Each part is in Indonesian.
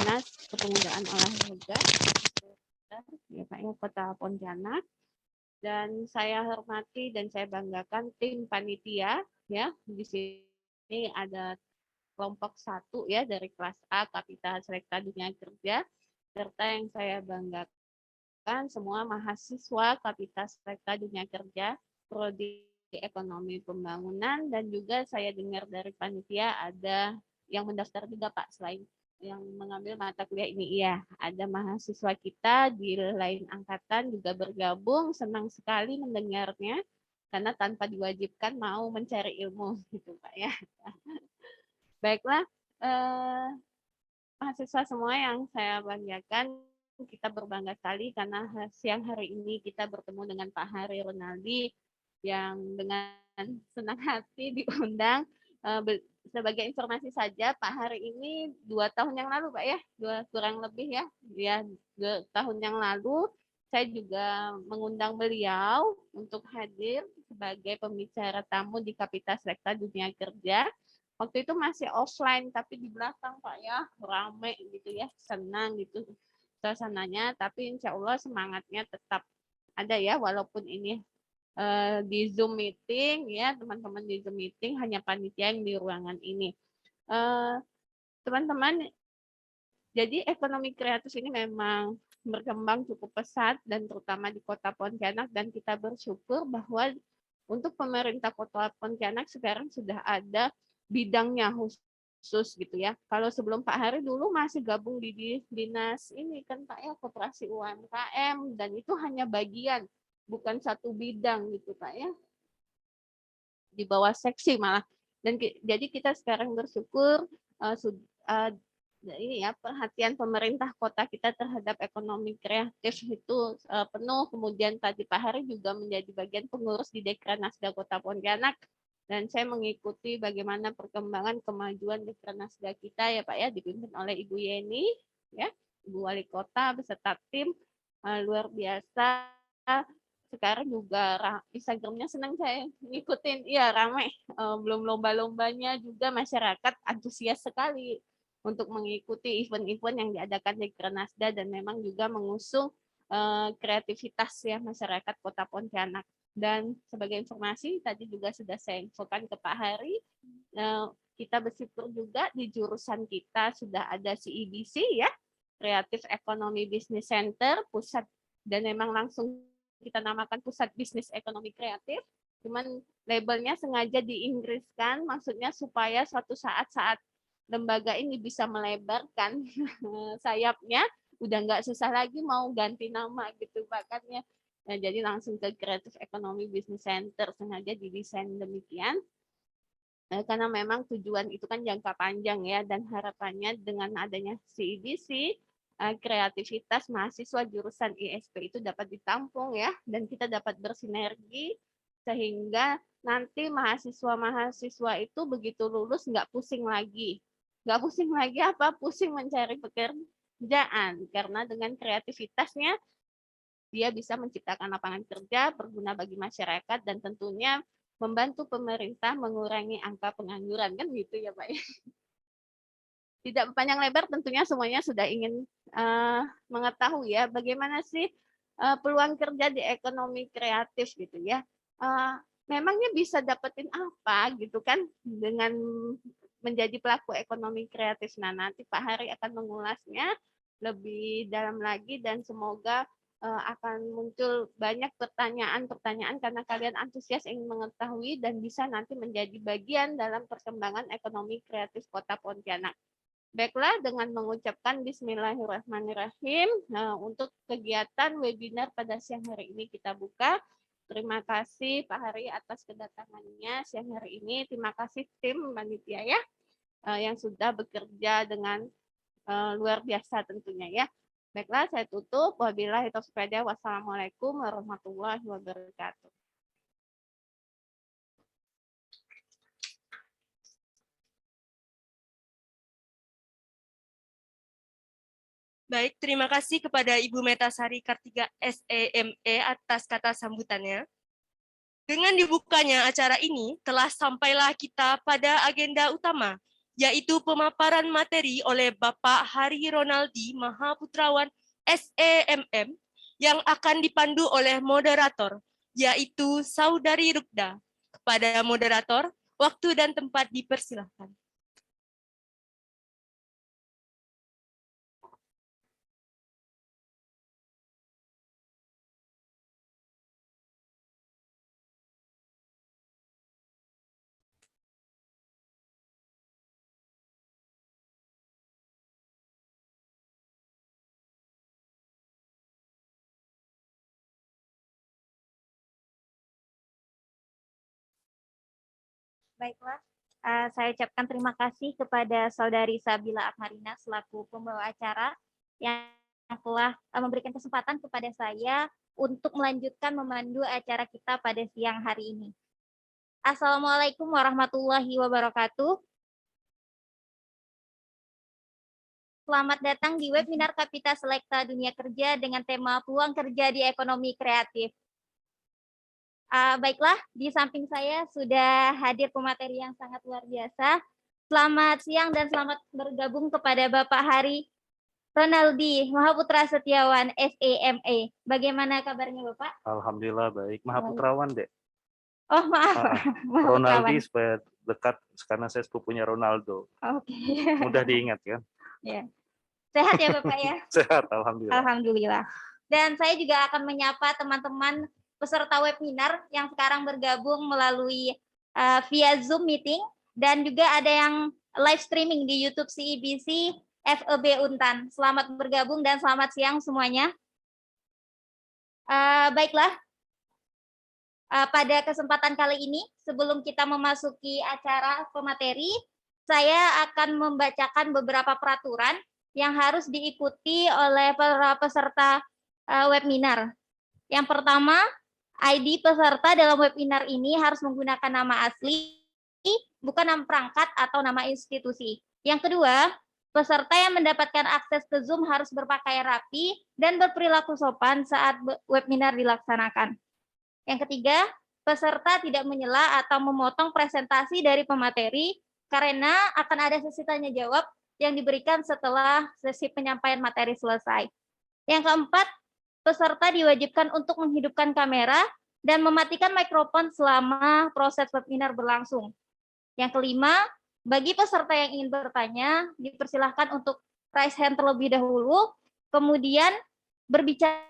Dinas Kepemudaan Olahraga ya Pak ya, Kota Pontianak. Dan saya hormati dan saya banggakan tim panitia ya. Di sini ada kelompok 1 ya dari kelas A Kapita Selekta Dunia Kerja, serta yang saya banggakan semua mahasiswa Kapita Selekta Dunia Kerja Prodi Ekonomi Pembangunan, dan juga saya dengar dari panitia ada yang mendaftar juga Pak, selain yang mengambil mata kuliah ini. Iya, ada mahasiswa kita di lain angkatan juga bergabung, senang sekali mendengarnya karena tanpa diwajibkan mau mencari ilmu gitu Pak ya. Baiklah, mahasiswa semua yang saya banggakan, kita berbangga sekali karena siang hari ini kita bertemu dengan Pak Hari Ronaldi yang dengan senang hati diundang. Sebagai informasi saja, Pak Hari ini 2 tahun yang lalu, Pak ya, kurang lebih ya, 2 tahun yang lalu saya juga mengundang beliau untuk hadir sebagai pembicara tamu di Kapita Selekta Dunia Kerja. Waktu itu masih offline, tapi di belakang Pak ya, rame gitu ya, senang gitu suasananya, tapi insya Allah semangatnya tetap ada ya, walaupun ini di Zoom meeting ya, teman-teman di Zoom meeting, hanya panitia yang di ruangan ini. Teman-teman, jadi ekonomi kreatif ini memang berkembang cukup pesat dan terutama di Kota Pontianak, dan kita bersyukur bahwa untuk pemerintah Kota Pontianak sekarang sudah ada bidangnya khusus gitu ya. Kalau sebelum Pak Hari dulu masih gabung di dinas ini kan Pak ya, Koperasi UMKM, dan itu hanya bagian, bukan satu bidang gitu Pak ya, di bawah seksi malah. Dan jadi kita sekarang bersyukur ini ya, perhatian pemerintah kota kita terhadap ekonomi kreatif itu penuh. Kemudian tadi Pak Hari juga menjadi bagian pengurus di Dekranasda Kota Pontianak, dan saya mengikuti bagaimana perkembangan kemajuan Dekranasda kita ya Pak ya, dipimpin oleh Ibu Yeni ya, Ibu Wali Kota beserta tim luar biasa. Sekarang juga Instagramnya senang saya ngikutin, iya ramai, belum lomba-lombanya juga masyarakat antusias sekali untuk mengikuti event-event yang diadakan di Dekranasda, dan memang juga mengusung kreativitas ya masyarakat Kota Pontianak. Dan sebagai informasi tadi juga sudah saya infokan ke Pak Hari, kita bersyukur juga di jurusan kita sudah ada CEBC ya, Creative Economy Business Center, pusat, dan memang langsung kita namakan Pusat Bisnis Ekonomi Kreatif, cuman labelnya sengaja diinggriskan, maksudnya supaya suatu saat lembaga ini bisa melebarkan sayapnya, udah nggak susah lagi mau ganti nama gitu makanya. Nah, jadi langsung ke Creative Economy Business Center, sengaja didesain demikian. Karena memang tujuan itu kan jangka panjang ya, dan harapannya dengan adanya CEBC, kreativitas mahasiswa jurusan ISP itu dapat ditampung ya, dan kita dapat bersinergi sehingga nanti mahasiswa-mahasiswa itu begitu lulus nggak pusing lagi. Nggak pusing lagi apa? Pusing mencari pekerjaan, karena dengan kreativitasnya dia bisa menciptakan lapangan kerja berguna bagi masyarakat, dan tentunya membantu pemerintah mengurangi angka pengangguran, kan gitu ya Pak. Tidak panjang lebar, tentunya semuanya sudah ingin mengetahui ya bagaimana sih peluang kerja di ekonomi kreatif gitu ya. Memangnya bisa dapetin apa gitu kan dengan menjadi pelaku ekonomi kreatif. Nah, nanti Pak Hari akan mengulasnya lebih dalam lagi, dan semoga akan muncul banyak pertanyaan-pertanyaan karena kalian antusias ingin mengetahui dan bisa nanti menjadi bagian dalam perkembangan ekonomi kreatif Kota Pontianak. Baiklah, dengan mengucapkan Bismillahirrahmanirrahim, untuk kegiatan webinar pada siang hari ini kita buka. Terima kasih Pak Hari atas kedatangannya siang hari ini. Terima kasih tim panitia ya, yang sudah bekerja dengan luar biasa tentunya ya. Baiklah, saya tutup. Wabillahi taufiq wal hidayah. Wassalamualaikum warahmatullahi wabarakatuh. Baik, terima kasih kepada Ibu Metasari Kartika SEME atas kata sambutannya. Dengan dibukanya acara ini, telah sampailah kita pada agenda utama, yaitu pemaparan materi oleh Bapak Hari Ronaldi Mahaputrawan SEMM yang akan dipandu oleh moderator, yaitu Saudari Rukda. Kepada moderator, waktu dan tempat dipersilahkan. Baiklah, saya ucapkan terima kasih kepada Saudari Sabila Akmarina selaku pembawa acara yang telah memberikan kesempatan kepada saya untuk melanjutkan memandu acara kita pada siang hari ini. Assalamualaikum warahmatullahi wabarakatuh. Selamat datang di webinar Kapita Selekta Dunia Kerja dengan tema Peluang Kerja di Ekonomi Kreatif. Baiklah, di samping saya sudah hadir pemateri yang sangat luar biasa. Selamat siang dan selamat bergabung kepada Bapak Hari Ronaldi Mahaputra Setiawan, SEMA. Bagaimana kabarnya Bapak? Alhamdulillah baik. Mahaputrawan, Dek. Oh maaf, Ronaldi supaya dekat karena saya sepupunya Ronaldo. Oke. Mudah diingat kan? Ya. Sehat ya Bapak ya? Sehat, alhamdulillah. Alhamdulillah. Dan saya juga akan menyapa teman-teman peserta webinar yang sekarang bergabung melalui via Zoom meeting dan juga ada yang live streaming di YouTube CEBC FEB Untan. Selamat bergabung dan selamat siang semuanya. Baiklah, pada kesempatan kali ini sebelum kita memasuki acara pemateri, saya akan membacakan beberapa peraturan yang harus diikuti oleh para peserta webinar. Yang pertama, ID peserta dalam webinar ini harus menggunakan nama asli, bukan nama perangkat atau nama institusi. Yang kedua, peserta yang mendapatkan akses ke Zoom harus berpakaian rapi dan berperilaku sopan saat webinar dilaksanakan. Yang ketiga, peserta tidak menyela atau memotong presentasi dari pemateri karena akan ada sesi tanya jawab yang diberikan setelah sesi penyampaian materi selesai. Yang keempat, peserta diwajibkan untuk menghidupkan kamera dan mematikan mikrofon selama proses webinar berlangsung. Yang kelima, bagi peserta yang ingin bertanya, dipersilahkan untuk raise hand terlebih dahulu, kemudian berbicara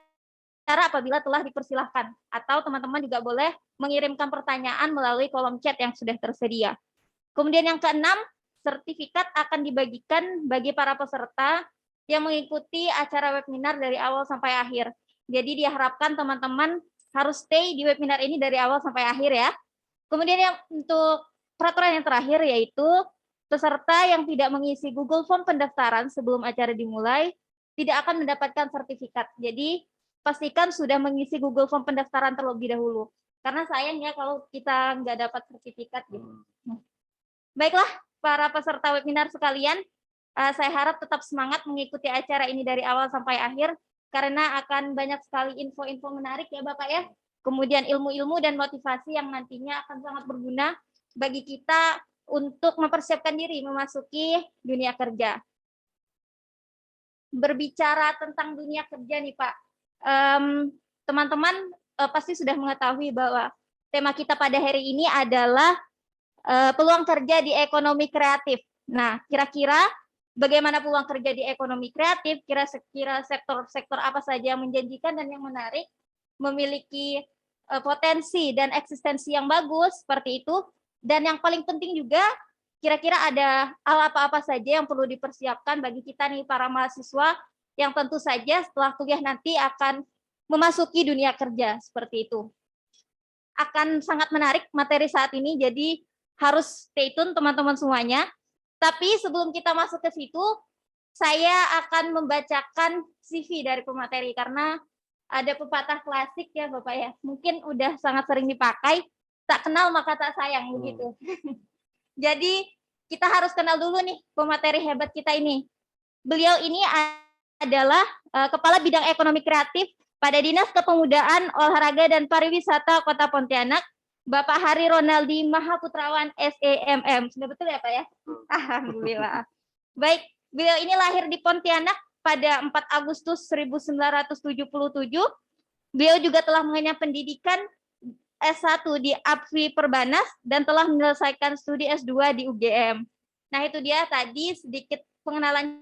apabila telah dipersilahkan, atau teman-teman juga boleh mengirimkan pertanyaan melalui kolom chat yang sudah tersedia. Kemudian yang keenam, sertifikat akan dibagikan bagi para peserta yang mengikuti acara webinar dari awal sampai akhir. Jadi diharapkan teman-teman harus stay di webinar ini dari awal sampai akhir ya. Kemudian yang untuk peraturan yang terakhir yaitu peserta yang tidak mengisi Google Form pendaftaran sebelum acara dimulai tidak akan mendapatkan sertifikat. Jadi pastikan sudah mengisi Google Form pendaftaran terlebih dahulu. Karena sayang ya kalau kita nggak dapat sertifikat gitu. Baiklah, para peserta webinar sekalian, saya harap tetap semangat mengikuti acara ini dari awal sampai akhir, karena akan banyak sekali info-info menarik ya Bapak ya. Kemudian ilmu-ilmu dan motivasi yang nantinya akan sangat berguna bagi kita untuk mempersiapkan diri memasuki dunia kerja. Berbicara tentang dunia kerja nih Pak, teman-teman pasti sudah mengetahui bahwa tema kita pada hari ini adalah peluang kerja di ekonomi kreatif. Nah, kira-kira bagaimana peluang kerja di ekonomi kreatif, kira-kira sektor-sektor apa saja yang menjanjikan dan yang menarik, memiliki potensi dan eksistensi yang bagus, seperti itu. Dan yang paling penting juga, kira-kira ada hal apa-apa saja yang perlu dipersiapkan bagi kita nih para mahasiswa, yang tentu saja setelah kuliah nanti akan memasuki dunia kerja, seperti itu. Akan sangat menarik materi saat ini, jadi harus stay tune teman-teman semuanya. Tapi sebelum kita masuk ke situ, saya akan membacakan CV dari pemateri karena ada pepatah klasik ya Bapak ya. Mungkin udah sangat sering dipakai, tak kenal maka tak sayang begitu. Jadi kita harus kenal dulu nih pemateri hebat kita ini. Beliau ini adalah Kepala Bidang Ekonomi Kreatif pada Dinas Kepemudaan, Olahraga dan Pariwisata Kota Pontianak Bapak Hari Ronaldi Mahaputrawan SEMM. Sudah betul ya Pak ya? Alhamdulillah. Baik, beliau ini lahir di Pontianak pada 4 Agustus 1977. Beliau juga telah mengenyam pendidikan S1 di APFI Perbanas dan telah menyelesaikan studi S2 di UGM. Nah, itu dia tadi sedikit pengenalan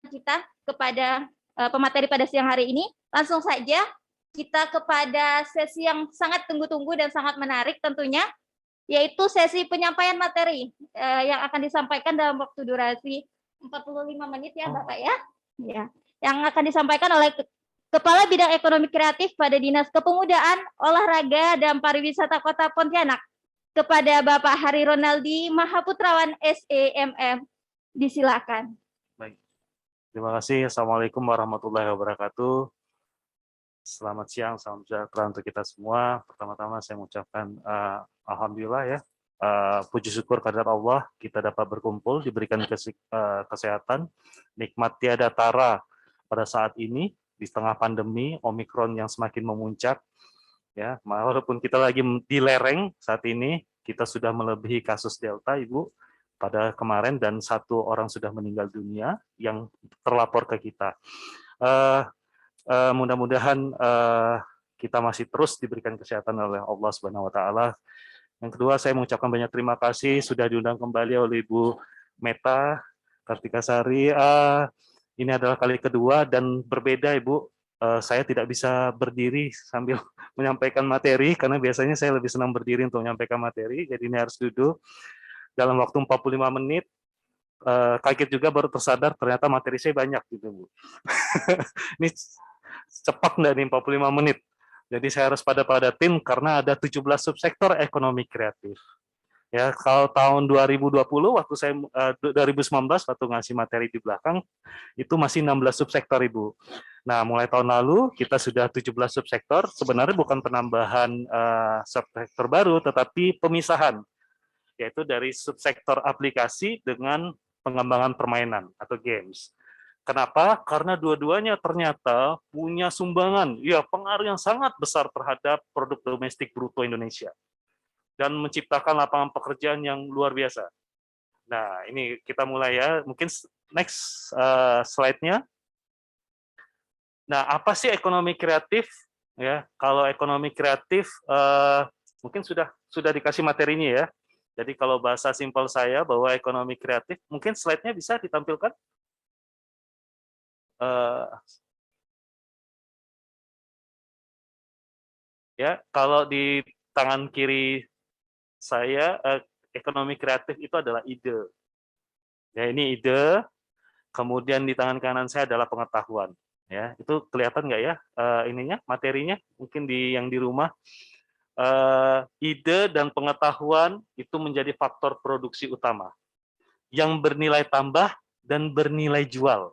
kita kepada pemateri pada siang hari ini. Langsung saja kita kepada sesi yang sangat tunggu-tunggu dan sangat menarik tentunya, yaitu sesi penyampaian materi yang akan disampaikan dalam waktu durasi 45 menit ya Bapak ya. Ya, yang akan disampaikan oleh Kepala Bidang Ekonomi Kreatif pada Dinas Kepemudaan, Olahraga, dan Pariwisata Kota Pontianak, kepada Bapak Hari Ronaldi Mahaputrawan SEMM. Disilakan. Baik. Terima kasih. Assalamualaikum warahmatullahi wabarakatuh. Selamat siang, salam sejahtera untuk kita semua. Pertama-tama saya mengucapkan alhamdulillah ya. Puji syukur kehadirat Allah, kita dapat berkumpul, diberikan kesehatan, nikmat tiada tara pada saat ini di tengah pandemi Omikron yang semakin memuncak. Ya, walaupun kita lagi di lereng saat ini, kita sudah melebihi kasus Delta, Ibu, pada kemarin, dan 1 orang sudah meninggal dunia yang terlapor ke kita. Mudah-mudahan kita masih terus diberikan kesehatan oleh Allah Subhanahu wa taala. Yang kedua, saya mengucapkan banyak terima kasih sudah diundang kembali oleh Ibu Meta Kartikasari. Ini adalah kali kedua dan berbeda, Ibu. Saya tidak bisa berdiri sambil menyampaikan materi karena biasanya saya lebih senang berdiri untuk menyampaikan materi. Jadi ini harus duduk dalam waktu 45 menit. Kaget juga baru tersadar ternyata materi saya banyak gitu, Bu. Ini cepat enggak nih 45 menit. Jadi saya harus pada-padatin karena ada 17 subsektor ekonomi kreatif. Ya, kalau tahun 2020 waktu saya 2019 waktu ngasih materi di belakang itu masih 16 subsektor, Ibu. Nah, mulai tahun lalu kita sudah 17 subsektor, sebenarnya bukan penambahan subsektor baru tetapi pemisahan, yaitu dari subsektor aplikasi dengan pengembangan permainan atau games. Kenapa? Karena dua-duanya ternyata punya sumbangan, ya pengaruh yang sangat besar terhadap produk domestik bruto Indonesia dan menciptakan lapangan pekerjaan yang luar biasa. Nah, ini kita mulai ya. Mungkin next slide-nya. Nah, apa sih ekonomi kreatif? Ya, kalau ekonomi kreatif mungkin sudah dikasih materinya ya. Jadi kalau bahasa simpel saya bahwa ekonomi kreatif, mungkin slide-nya bisa ditampilkan. Ya, kalau di tangan kiri saya ekonomi kreatif itu adalah ide. Ya, ini ide. Kemudian di tangan kanan saya adalah pengetahuan. Ya, itu kelihatan nggak ya ininya materinya? Mungkin yang di rumah. Ide dan pengetahuan itu menjadi faktor produksi utama yang bernilai tambah dan bernilai jual.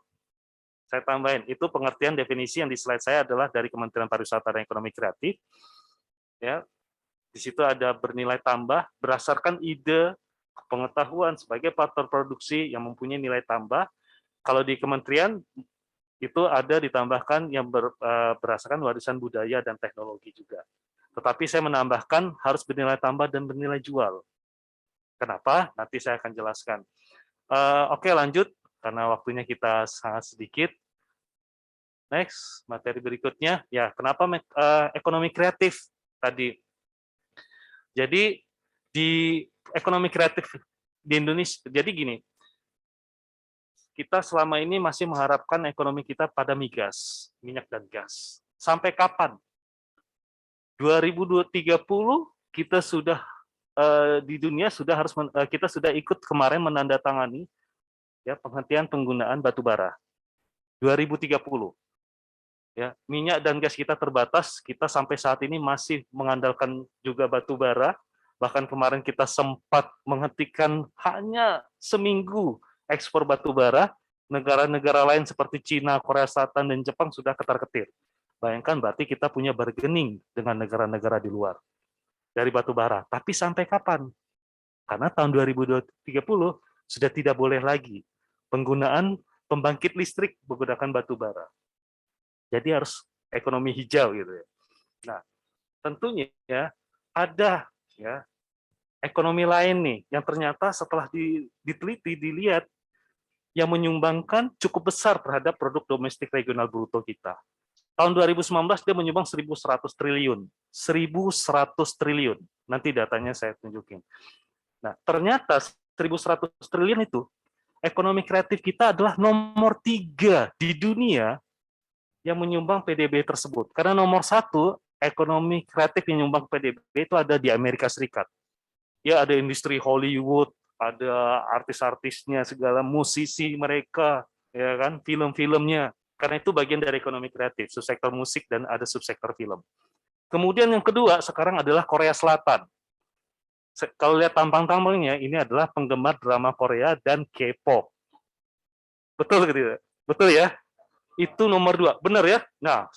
Saya tambahin, itu pengertian definisi yang di slide saya adalah dari Kementerian Pariwisata dan Ekonomi Kreatif. Ya, di situ ada bernilai tambah berdasarkan ide, pengetahuan sebagai faktor produksi yang mempunyai nilai tambah. Kalau di kementerian itu ada ditambahkan yang berdasarkan warisan budaya dan teknologi juga. Tetapi saya menambahkan harus bernilai tambah dan bernilai jual. Kenapa? Nanti saya akan jelaskan. Oke, lanjut karena waktunya kita sangat sedikit. Next, materi berikutnya. Ya, kenapa ekonomi kreatif tadi? Jadi di ekonomi kreatif di Indonesia, jadi gini, kita selama ini masih mengharapkan ekonomi kita pada migas, minyak dan gas. Sampai kapan? 2030 kita sudah di dunia sudah harus kita sudah ikut kemarin menandatangani ya penghentian penggunaan batu bara. 2030. Ya, minyak dan gas kita terbatas, kita sampai saat ini masih mengandalkan juga batu bara. Bahkan kemarin kita sempat menghentikan hanya seminggu ekspor batu bara. Negara-negara lain seperti Cina, Korea Selatan, dan Jepang sudah ketar-ketir. Bayangkan berarti kita punya bargaining dengan negara-negara di luar dari batu bara. Tapi sampai kapan? Karena tahun 2030 sudah tidak boleh lagi penggunaan pembangkit listrik menggunakan batu bara. Jadi harus ekonomi hijau gitu ya. Nah, tentunya ya ada Ya, ekonomi lain nih yang ternyata setelah diteliti dilihat yang menyumbangkan cukup besar terhadap produk domestik regional bruto kita. Tahun 2019 dia menyumbang 1.100 triliun. 1.100 triliun. Nanti datanya saya tunjukin. Nah, ternyata 1.100 triliun itu ekonomi kreatif kita adalah nomor 3 di dunia yang menyumbang PDB tersebut. Karena nomor 1 ekonomi kreatif yang menyumbang PDB itu ada di Amerika Serikat. Ya, ada industri Hollywood, ada artis-artisnya, segala musisi mereka, ya kan, film-filmnya. Karena itu bagian dari ekonomi kreatif, subsektor musik dan ada subsektor film. Kemudian yang kedua sekarang adalah Korea Selatan. Kalau lihat tampang-tampangnya, ini adalah penggemar drama Korea dan K-pop. Betul gitu? Betul ya? Itu nomor 2, benar ya? Nah,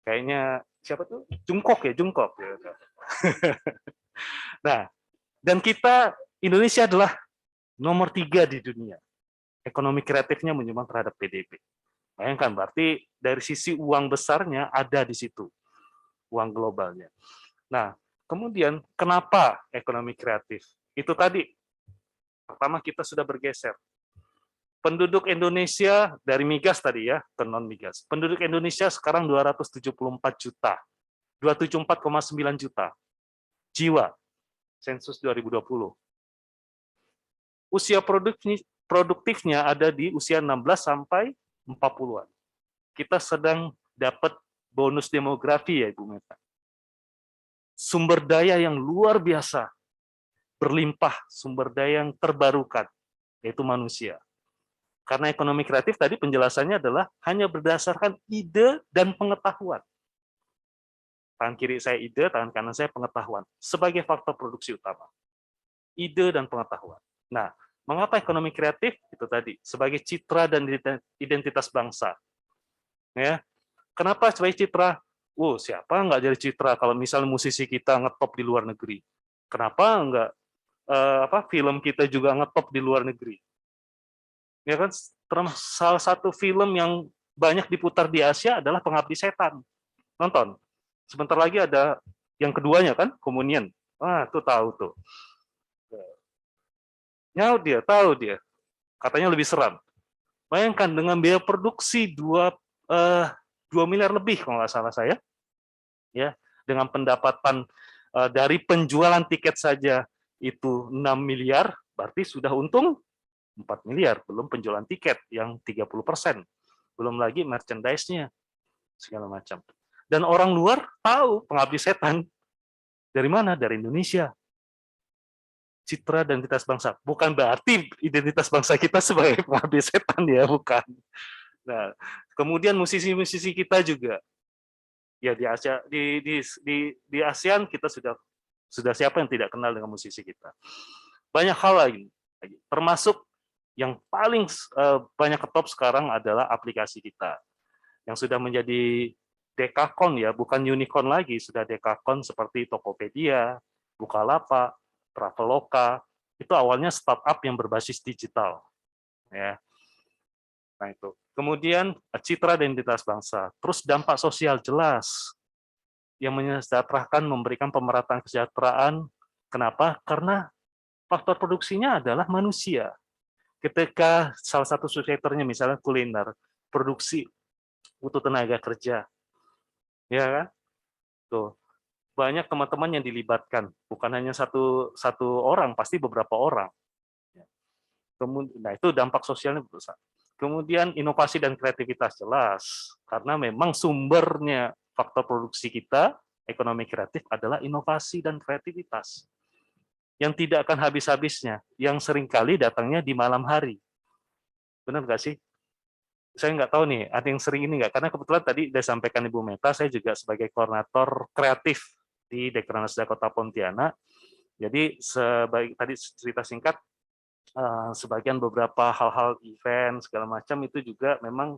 kayaknya siapa tuh? Jungkook ya, Jungkook. Nah, dan kita Indonesia adalah nomor 3 di dunia. Ekonomi kreatifnya menyumbang terhadap PDB. Bayangkan, berarti dari sisi uang besarnya ada di situ, uang globalnya. Nah, kemudian kenapa ekonomi kreatif? Itu tadi, pertama kita sudah bergeser. Penduduk Indonesia dari migas tadi ya, ke non-migas. Penduduk Indonesia sekarang 274 juta, 274,9 juta jiwa, sensus 2020. Usia produktifnya ada di usia 16 sampai 40-an. Kita sedang dapat bonus demografi ya Ibu Meta. Sumber daya yang luar biasa, berlimpah, sumber daya yang terbarukan, yaitu manusia. Karena ekonomi kreatif tadi penjelasannya adalah hanya berdasarkan ide dan pengetahuan. Tangan kiri saya ide, tangan kanan saya pengetahuan. Sebagai faktor produksi utama. Ide dan pengetahuan. Nah, mengapa ekonomi kreatif? Itu tadi, sebagai citra dan identitas bangsa. Ya, kenapa sebagai citra? Siapa nggak jadi citra kalau misalnya musisi kita ngetop di luar negeri? Kenapa nggak film kita juga ngetop di luar negeri? Ya kan, salah satu film yang banyak diputar di Asia adalah Pengabdi Setan. Nonton. Sebentar lagi ada yang keduanya kan, Komunian. Tuh tahu tuh. Nyaut dia, tahu dia. Katanya lebih seram. Bayangkan dengan biaya produksi 2 miliar lebih kalau nggak salah saya. Ya, dengan pendapatan dari penjualan tiket saja itu 6 miliar, berarti sudah untung 4 miliar, belum penjualan tiket yang 30%. Belum lagi merchandise-nya, segala macam. Dan orang luar tahu Pengabdi Setan. Dari mana? Dari Indonesia. Citra dan identitas bangsa. Bukan berarti identitas bangsa kita sebagai Pengabdi Setan ya, bukan. Nah, kemudian musisi-musisi kita juga. Ya di Asia, di ASEAN kita sudah siapa yang tidak kenal dengan musisi kita. Banyak hal lagi. Termasuk yang paling banyak ketop sekarang adalah aplikasi kita. Yang sudah menjadi dekakon ya, bukan unicorn lagi, sudah dekakon seperti Tokopedia, Bukalapak, Traveloka, itu awalnya startup yang berbasis digital. Ya. Nah itu. Kemudian citra dan identitas bangsa. Terus dampak sosial jelas. Yang menyejahterakan, memberikan pemerataan kesejahteraan. Kenapa? Karena faktor produksinya adalah manusia. Ketika salah satu subsektornya misalnya kuliner, produksi butuh tenaga kerja. Ya kan? Tuh. Banyak teman-teman yang dilibatkan, bukan hanya satu orang, pasti beberapa orang. Kemudian, nah itu dampak sosialnya besar. Kemudian inovasi dan kreativitas jelas, karena memang sumbernya faktor produksi kita, ekonomi kreatif adalah inovasi dan kreativitas. Yang tidak akan habis-habisnya, yang seringkali datangnya di malam hari. Benar nggak sih? Saya nggak tahu nih, ada yang sering ini nggak? Karena kebetulan tadi sudah sampaikan Ibu Meta, saya juga sebagai koordinator kreatif di Dekranasda Kota Pontianak. Jadi tadi cerita singkat, sebagian beberapa hal-hal event segala macam itu juga memang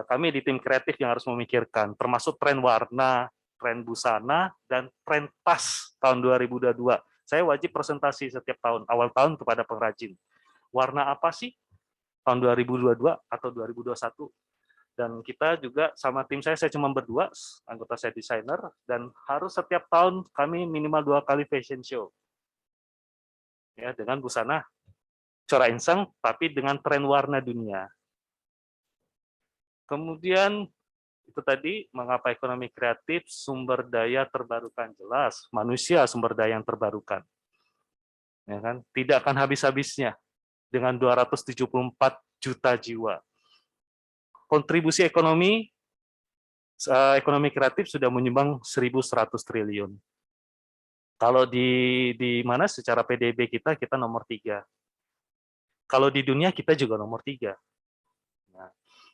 kami di tim kreatif yang harus memikirkan, termasuk tren warna, tren busana, dan tren tas tahun 2022. Saya wajib presentasi setiap tahun, awal tahun kepada pengrajin. Warna apa sih tahun 2022 atau 2021? Dan kita juga sama tim saya cuma berdua, anggota saya desainer, dan harus setiap tahun kami minimal 2 kali fashion show. Ya, dengan busana Cora Insang, tapi dengan tren warna dunia. Kemudian itu tadi, mengapa ekonomi kreatif, sumber daya terbarukan, jelas manusia sumber daya yang terbarukan, ya kan, tidak akan habis-habisnya dengan 274 juta jiwa. Kontribusi ekonomi kreatif sudah menyumbang 1.100 triliun. Kalau di mana secara PDB kita nomor 3. Kalau di dunia kita juga nomor 3.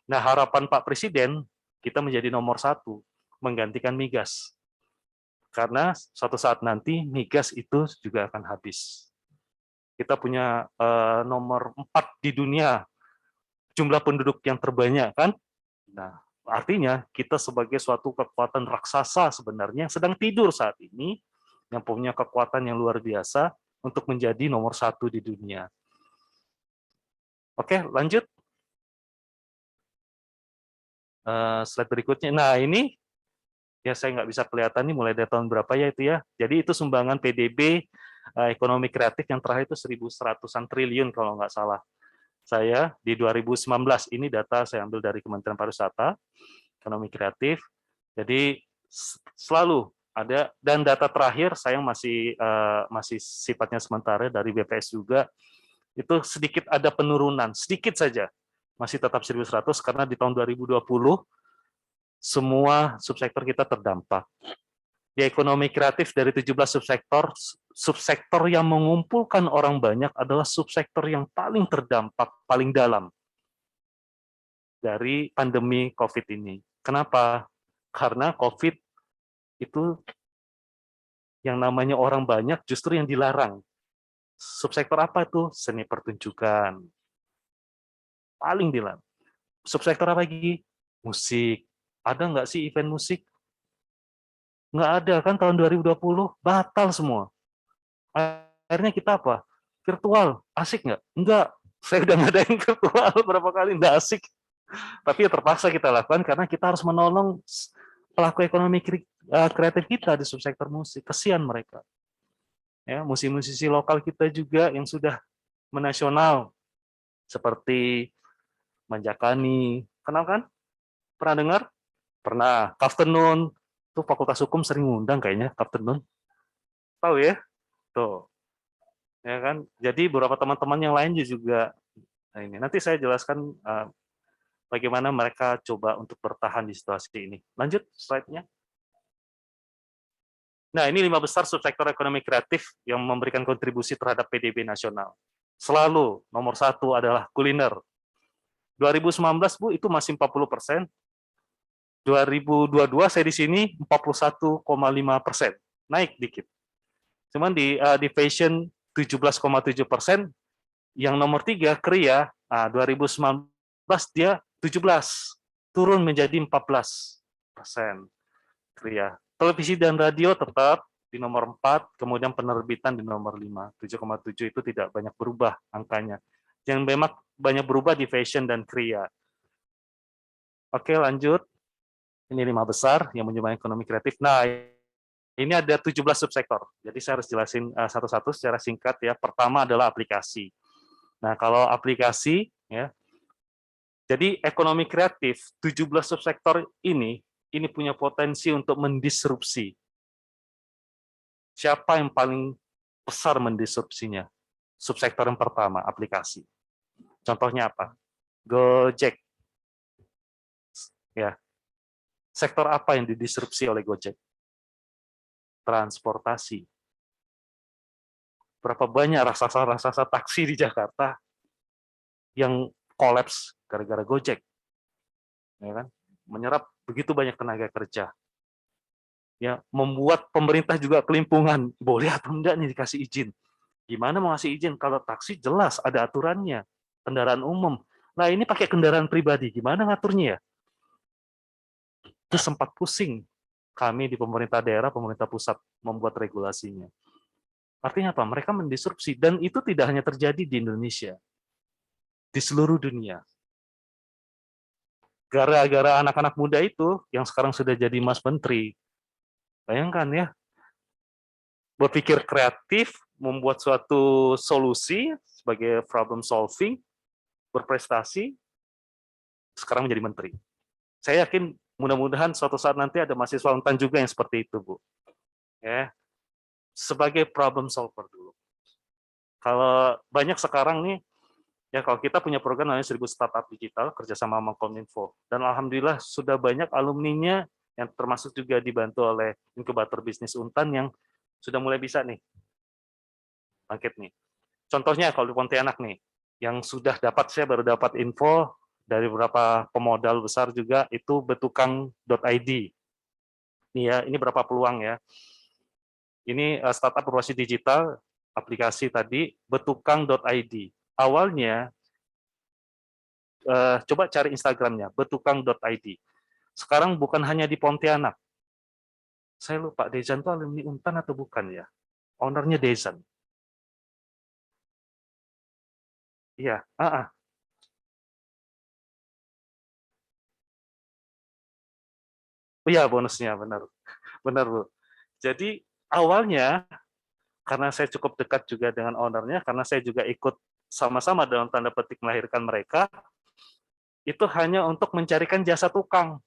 Nah, harapan Pak Presiden kita menjadi nomor 1, menggantikan migas. Karena suatu saat nanti migas itu juga akan habis. Kita punya nomor 4 di dunia jumlah penduduk yang terbanyak, kan? Nah, artinya kita sebagai suatu kekuatan raksasa sebenarnya yang sedang tidur saat ini, yang punya kekuatan yang luar biasa untuk menjadi nomor 1 di dunia. Oke, lanjut. Slide berikutnya. Nah, ini ya saya nggak bisa kelihatan nih mulai dari tahun berapa ya itu ya. Jadi itu sumbangan PDB ekonomi kreatif yang terakhir itu 1.100-an triliun kalau nggak salah. Saya di 2019, ini data saya ambil dari Kementerian Pariwisata, ekonomi kreatif. Jadi selalu ada, dan data terakhir saya masih sifatnya sementara dari BPS juga, itu sedikit ada penurunan, sedikit saja. Masih tetap 1.100 karena di tahun 2020 semua subsektor kita terdampak. Di ekonomi kreatif dari 17 subsektor yang mengumpulkan orang banyak adalah subsektor yang paling terdampak, paling dalam dari pandemi COVID ini. Kenapa? Karena COVID itu yang namanya orang banyak justru yang dilarang. Subsektor apa itu? Seni pertunjukan. Paling dilarang. Subsektor apa lagi? Musik. Ada nggak sih event musik? Nggak ada kan tahun 2020, batal semua. Akhirnya kita apa? Virtual. Asik nggak? Enggak. Saya udah ngadain virtual berapa kali, nggak asik. Tapi ya terpaksa kita lakukan karena kita harus menolong pelaku ekonomi kreatif kita di subsektor musik. Kesian mereka. Ya, musisi-musisi lokal kita juga yang sudah menasional seperti Manjakani. Kenal kan? Pernah dengar? Pernah. Kaftenun. Tuh Fakultas Hukum sering ngundang kayaknya Kaftenun. Tahu ya? Tuh. Ya kan? Jadi beberapa teman-teman yang lain juga ini. Nanti saya jelaskan bagaimana mereka coba untuk bertahan di situasi ini. Lanjut slide-nya. Nah, ini 5 besar subsektor ekonomi kreatif yang memberikan kontribusi terhadap PDB nasional. Selalu nomor 1 adalah kuliner. 2019 Bu itu masih 40%. 2022 saya di sini 41,5%. Naik dikit. Cuman di fashion 17,7%, yang nomor 3 Kria, 2019 dia 17, turun menjadi 14%. Kria. Televisi dan radio tetap di nomor 4, kemudian penerbitan di nomor 5. 7,7 itu tidak banyak berubah angkanya. Yang memang banyak berubah di fashion dan Kria. Oke, lanjut. Ini 5 besar yang menyumbang ekonomi kreatif. Nah, ini ada 17 subsektor. Jadi saya harus jelasin satu-satu secara singkat ya. Pertama adalah aplikasi. Nah, kalau aplikasi ya. Jadi ekonomi kreatif 17 subsektor ini punya potensi untuk mendisrupsi. Siapa yang paling besar mendisrupsinya? Subsektor yang pertama, aplikasi. Contohnya apa? Gojek. Ya. Sektor apa yang didisrupsi oleh Gojek? Transportasi. Berapa banyak raksasa-raksasa taksi di Jakarta yang kolaps gara-gara Gojek, ya kan? Menyerap begitu banyak tenaga kerja, ya, membuat pemerintah juga kelimpungan, boleh atau enggak nih dikasih izin? Gimana mau ngasih izin kalau taksi jelas ada aturannya, kendaraan umum. Nah ini pakai kendaraan pribadi, gimana ngaturnya ya? Itu sempat pusing kami di pemerintah daerah, pemerintah pusat membuat regulasinya. Artinya apa? Mereka mendisrupsi, dan itu tidak hanya terjadi di Indonesia, di seluruh dunia. gara-gara anak-anak muda itu yang sekarang sudah jadi Mas Menteri. Bayangkan ya, berpikir kreatif, membuat suatu solusi sebagai problem solving, berprestasi, sekarang menjadi menteri. Saya yakin mudah-mudahan suatu saat nanti ada mahasiswa Untan juga yang seperti itu, Bu. Ya, sebagai problem solver dulu. Kalau banyak sekarang nih, ya kalau kita punya program namanya 1000 Startup Digital, kerjasama sama Kominfo. Dan alhamdulillah sudah banyak alumninya yang termasuk juga dibantu oleh inkubator bisnis Untan yang sudah mulai bisa nih, bangkit nih. Contohnya kalau di Pontianak nih, yang sudah dapat, saya baru dapat info dari beberapa pemodal besar juga, itu betukang.id. Ini ya, ini berapa peluang ya. Ini startup berbasis digital, aplikasi tadi, betukang.id. Awalnya, coba cari Instagramnya, betukang.id. Sekarang bukan hanya di Pontianak. Saya lupa, Dezan itu alumni Untan atau bukan ya? Ownernya Dezan. Iya, iya bonusnya, benar. Benar, Bu. Jadi awalnya, karena saya cukup dekat juga dengan ownernya, karena saya juga ikut sama-sama dalam tanda petik melahirkan mereka, itu hanya untuk mencarikan jasa tukang.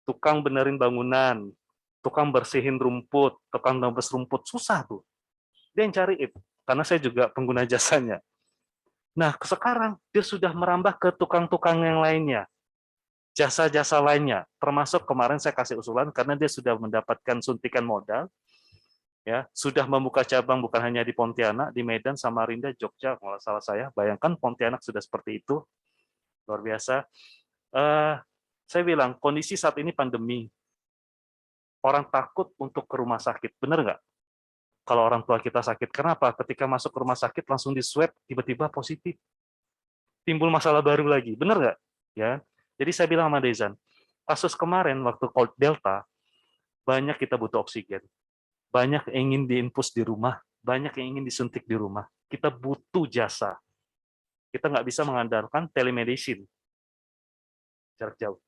Tukang benerin bangunan, tukang bersihin rumput, tukang nembus rumput, susah tuh. Dia yang cari itu, karena saya juga pengguna jasanya. Nah, sekarang dia sudah merambah ke tukang-tukang yang lainnya, jasa-jasa lainnya, termasuk kemarin saya kasih usulan karena dia sudah mendapatkan suntikan modal, ya sudah membuka cabang bukan hanya di Pontianak, di Medan, Samarinda, Jogja, kalau salah saya. Bayangkan Pontianak sudah seperti itu, luar biasa. Saya bilang kondisi saat ini pandemi, orang takut untuk ke rumah sakit, benar nggak? Kalau orang tua kita sakit, kenapa? Ketika masuk ke rumah sakit langsung di swab, tiba-tiba positif, timbul masalah baru lagi, benar nggak? Ya, jadi saya bilang sama Dezan, kasus kemarin waktu Cold Delta, banyak kita butuh oksigen, banyak yang ingin diinfus di rumah, banyak yang ingin disuntik di rumah. Kita butuh jasa. Kita nggak bisa mengandalkan telemedicine jarak jauh.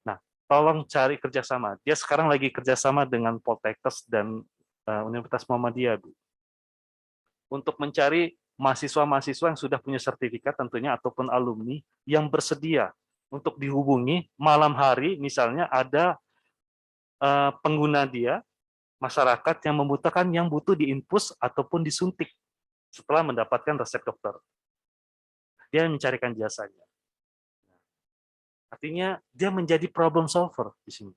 Nah, tolong cari kerjasama. Dia sekarang lagi kerjasama dengan Poltekkes dan Universitas Muhammadiyah, Bu, untuk mencari mahasiswa-mahasiswa yang sudah punya sertifikat tentunya ataupun alumni yang bersedia untuk dihubungi malam hari, misalnya ada pengguna dia, masyarakat yang membutuhkan, yang butuh diinfus ataupun disuntik setelah mendapatkan resep dokter. Dia mencarikan jasanya. Artinya dia menjadi problem solver di sini.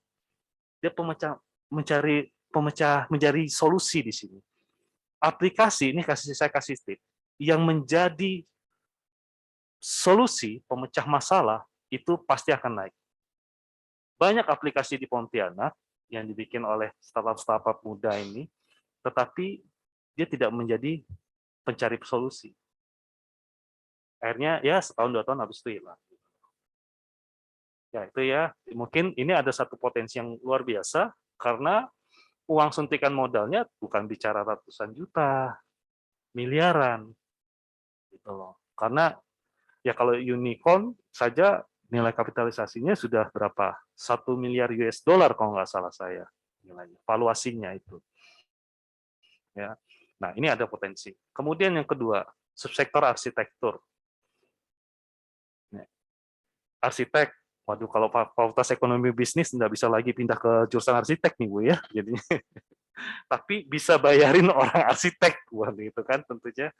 Dia mencari solusi di sini. Aplikasi ini saya kasih tip yang menjadi solusi pemecah masalah itu pasti akan naik. Banyak aplikasi di Pontianak yang dibikin oleh startup-startup muda ini, tetapi dia tidak menjadi pencari solusi. Akhirnya ya setahun 2 tahun habis itu hilang. Ya itu ya, mungkin ini ada satu potensi yang luar biasa karena uang suntikan modalnya bukan bicara ratusan juta, miliaran, gitu loh. Karena ya kalau unicorn saja nilai kapitalisasinya sudah berapa? 1 miliar US dollar kalau nggak salah saya nilainya, valuasinya itu. Ya. Nah, ini ada potensi. Kemudian yang kedua, subsektor arsitektur. Arsitek, waduh kalau fakultas ekonomi bisnis nggak bisa lagi pindah ke jurusan arsitek nih Bu ya, jadi tapi bisa bayarin orang arsitek, wah itu kan tentunya.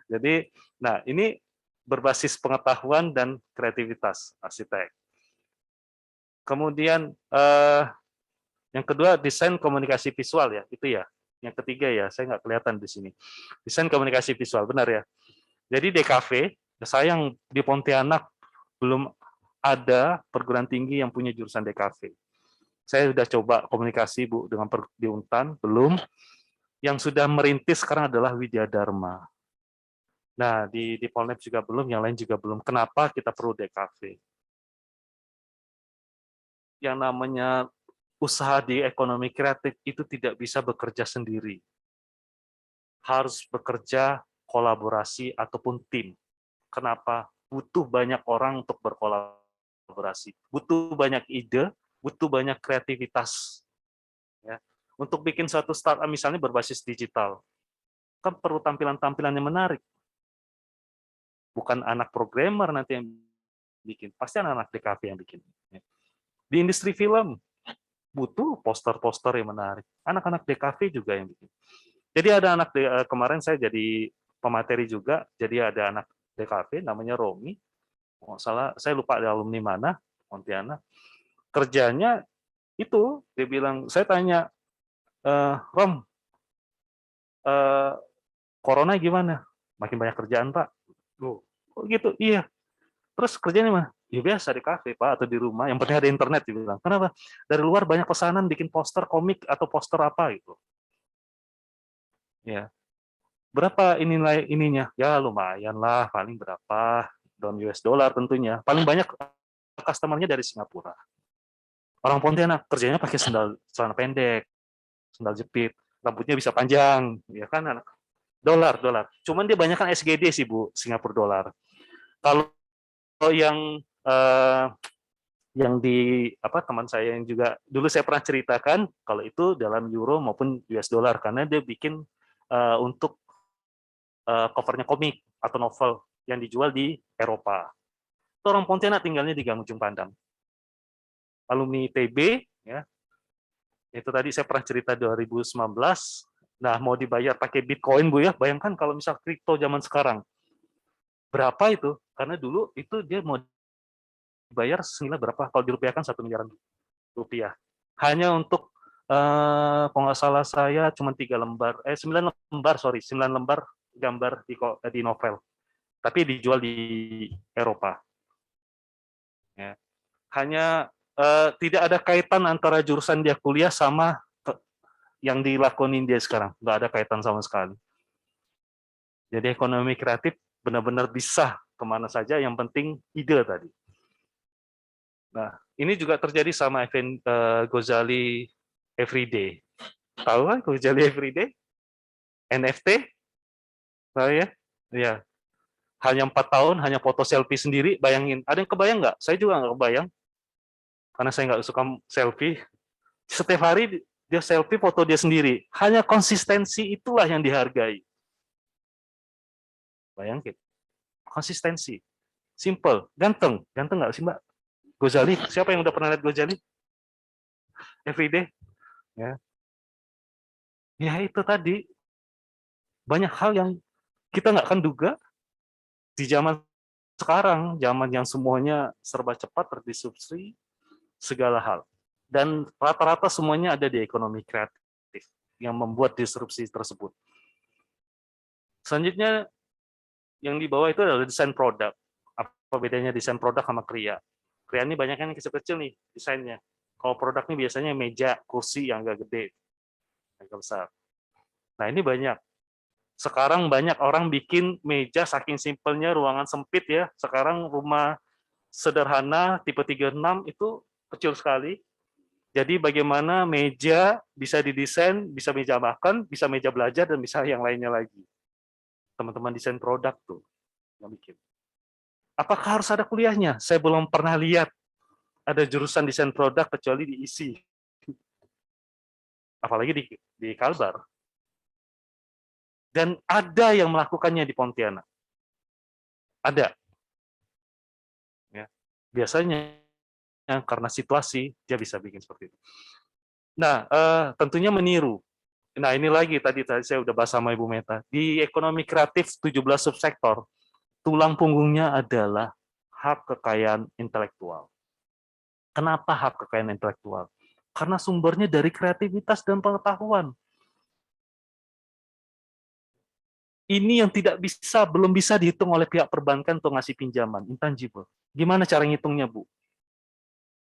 Jadi, nah ini berbasis pengetahuan dan kreativitas arsitek. Kemudian yang kedua desain komunikasi visual ya, itu ya. Yang ketiga ya, saya nggak kelihatan di sini. Desain komunikasi visual, benar ya. Jadi DKV, sayang di Pontianak belum ada perguruan tinggi yang punya jurusan DKV. Saya sudah coba komunikasi Bu dengan di Untan, belum. Yang sudah merintis sekarang adalah Widya Dharma. Nah, di Polnet juga belum, yang lain juga belum. Kenapa kita perlu DKV? Yang namanya usaha di ekonomi kreatif itu tidak bisa bekerja sendiri. Harus bekerja kolaborasi ataupun tim. Kenapa? Butuh banyak orang untuk berkolaborasi. kolaborasi. Butuh banyak ide, butuh banyak kreativitas. Ya. Untuk bikin suatu startup misalnya berbasis digital, kan perlu tampilan-tampilan yang menarik. Bukan anak programmer nanti yang bikin, pasti anak-anak DKV yang bikin. Di industri film, butuh poster-poster yang menarik. Anak-anak DKV juga yang bikin. Jadi ada anak, kemarin saya jadi pemateri juga, jadi ada anak DKV namanya Romi, oh, salah, saya lupa di alumni mana, Pontianak. Kerjanya itu, dia bilang, saya tanya, Rom, corona gimana? Makin banyak kerjaan, Pak. Oh gitu, iya. Terus kerjanya mah? Ya biasa di kafe, Pak, atau di rumah. Yang penting ada internet, dia bilang. Kenapa? Dari luar banyak pesanan bikin poster komik atau poster apa gitu. Ya. Berapa ininya? Ya lumayan lah, paling berapa? $US tentunya. Paling banyak customer-nya dari Singapura. Orang Pontianak kerjanya pakai sendal celana pendek, sendal jepit, rambutnya bisa panjang, ya kan anak. Dolar. Cuman dia banyak kan SGD sih Bu, Singapura dolar. Kalau yang di teman saya yang juga dulu saya pernah ceritakan, kalau itu dalam euro maupun US dollar karena dia bikin untuk covernya komik atau novel yang dijual di Eropa. Itu orang Pontianak tinggalnya di Gang Ujung Pandang. Alumni TB, ya. Itu tadi saya pernah cerita 2019. Nah, mau dibayar pakai Bitcoin, Bu ya. Bayangkan kalau misal kripto zaman sekarang. Berapa itu? Karena dulu itu dia mau dibayar senilai berapa? Kalau dirupiahkan 1 miliar rupiah. Hanya untuk kalau nggak salah saya cuma 9 lembar gambar di novel. Tapi dijual di Eropa. Ya. Hanya tidak ada kaitan antara jurusan dia kuliah sama yang dilakonin dia sekarang. Nggak ada kaitan sama sekali. Jadi ekonomi kreatif benar-benar bisa kemana saja, yang penting ide tadi. Nah, ini juga terjadi sama event Ghazali Everyday. Tahu kan Ghazali Everyday? NFT? Tahu ya? Ya. Hanya 4 tahun, hanya foto selfie sendiri, bayangin. Ada yang kebayang nggak? Saya juga nggak kebayang. Karena saya nggak suka selfie. Setiap hari dia selfie foto dia sendiri. Hanya konsistensi itulah yang dihargai. Bayangin. Konsistensi. Simple. Ganteng. Ganteng nggak sih Mbak? Ghazali. Siapa yang udah pernah lihat Ghazali? Everyday. Ya. Ya itu tadi. Banyak hal yang kita nggak akan duga di zaman sekarang. Zaman yang semuanya serba cepat, terdisrupsi, segala hal. Dan rata-rata semuanya ada di ekonomi kreatif yang membuat disrupsi tersebut. Selanjutnya yang di bawah itu adalah desain produk. Apa bedanya desain produk sama kria? Kria ini banyak yang kecil-kecil nih desainnya. Kalau produk ini biasanya meja, kursi yang agak gede, agak besar. Nah ini banyak. Sekarang banyak orang bikin meja saking simpelnya, ruangan sempit ya. Sekarang rumah sederhana tipe 36 itu kecil sekali. Jadi bagaimana meja bisa didesain, bisa meja makan, bisa meja belajar, dan bisa yang lainnya lagi. Teman-teman desain produk tuh yang bikin. Apakah harus ada kuliahnya? Saya belum pernah lihat ada jurusan desain produk kecuali di ISI. Apalagi di Kalbar. Dan ada yang melakukannya di Pontianak. Ada. Ya. Biasanya karena situasi dia bisa bikin seperti itu. Nah, tentunya meniru. Nah, ini lagi tadi saya udah bahas sama Ibu Meta. Di ekonomi kreatif 17 subsektor, tulang punggungnya adalah hak kekayaan intelektual. Kenapa hak kekayaan intelektual? Karena sumbernya dari kreativitas dan pengetahuan. Ini yang belum bisa dihitung oleh pihak perbankan untuk ngasih pinjaman, intangible. Gimana cara ngitungnya, Bu?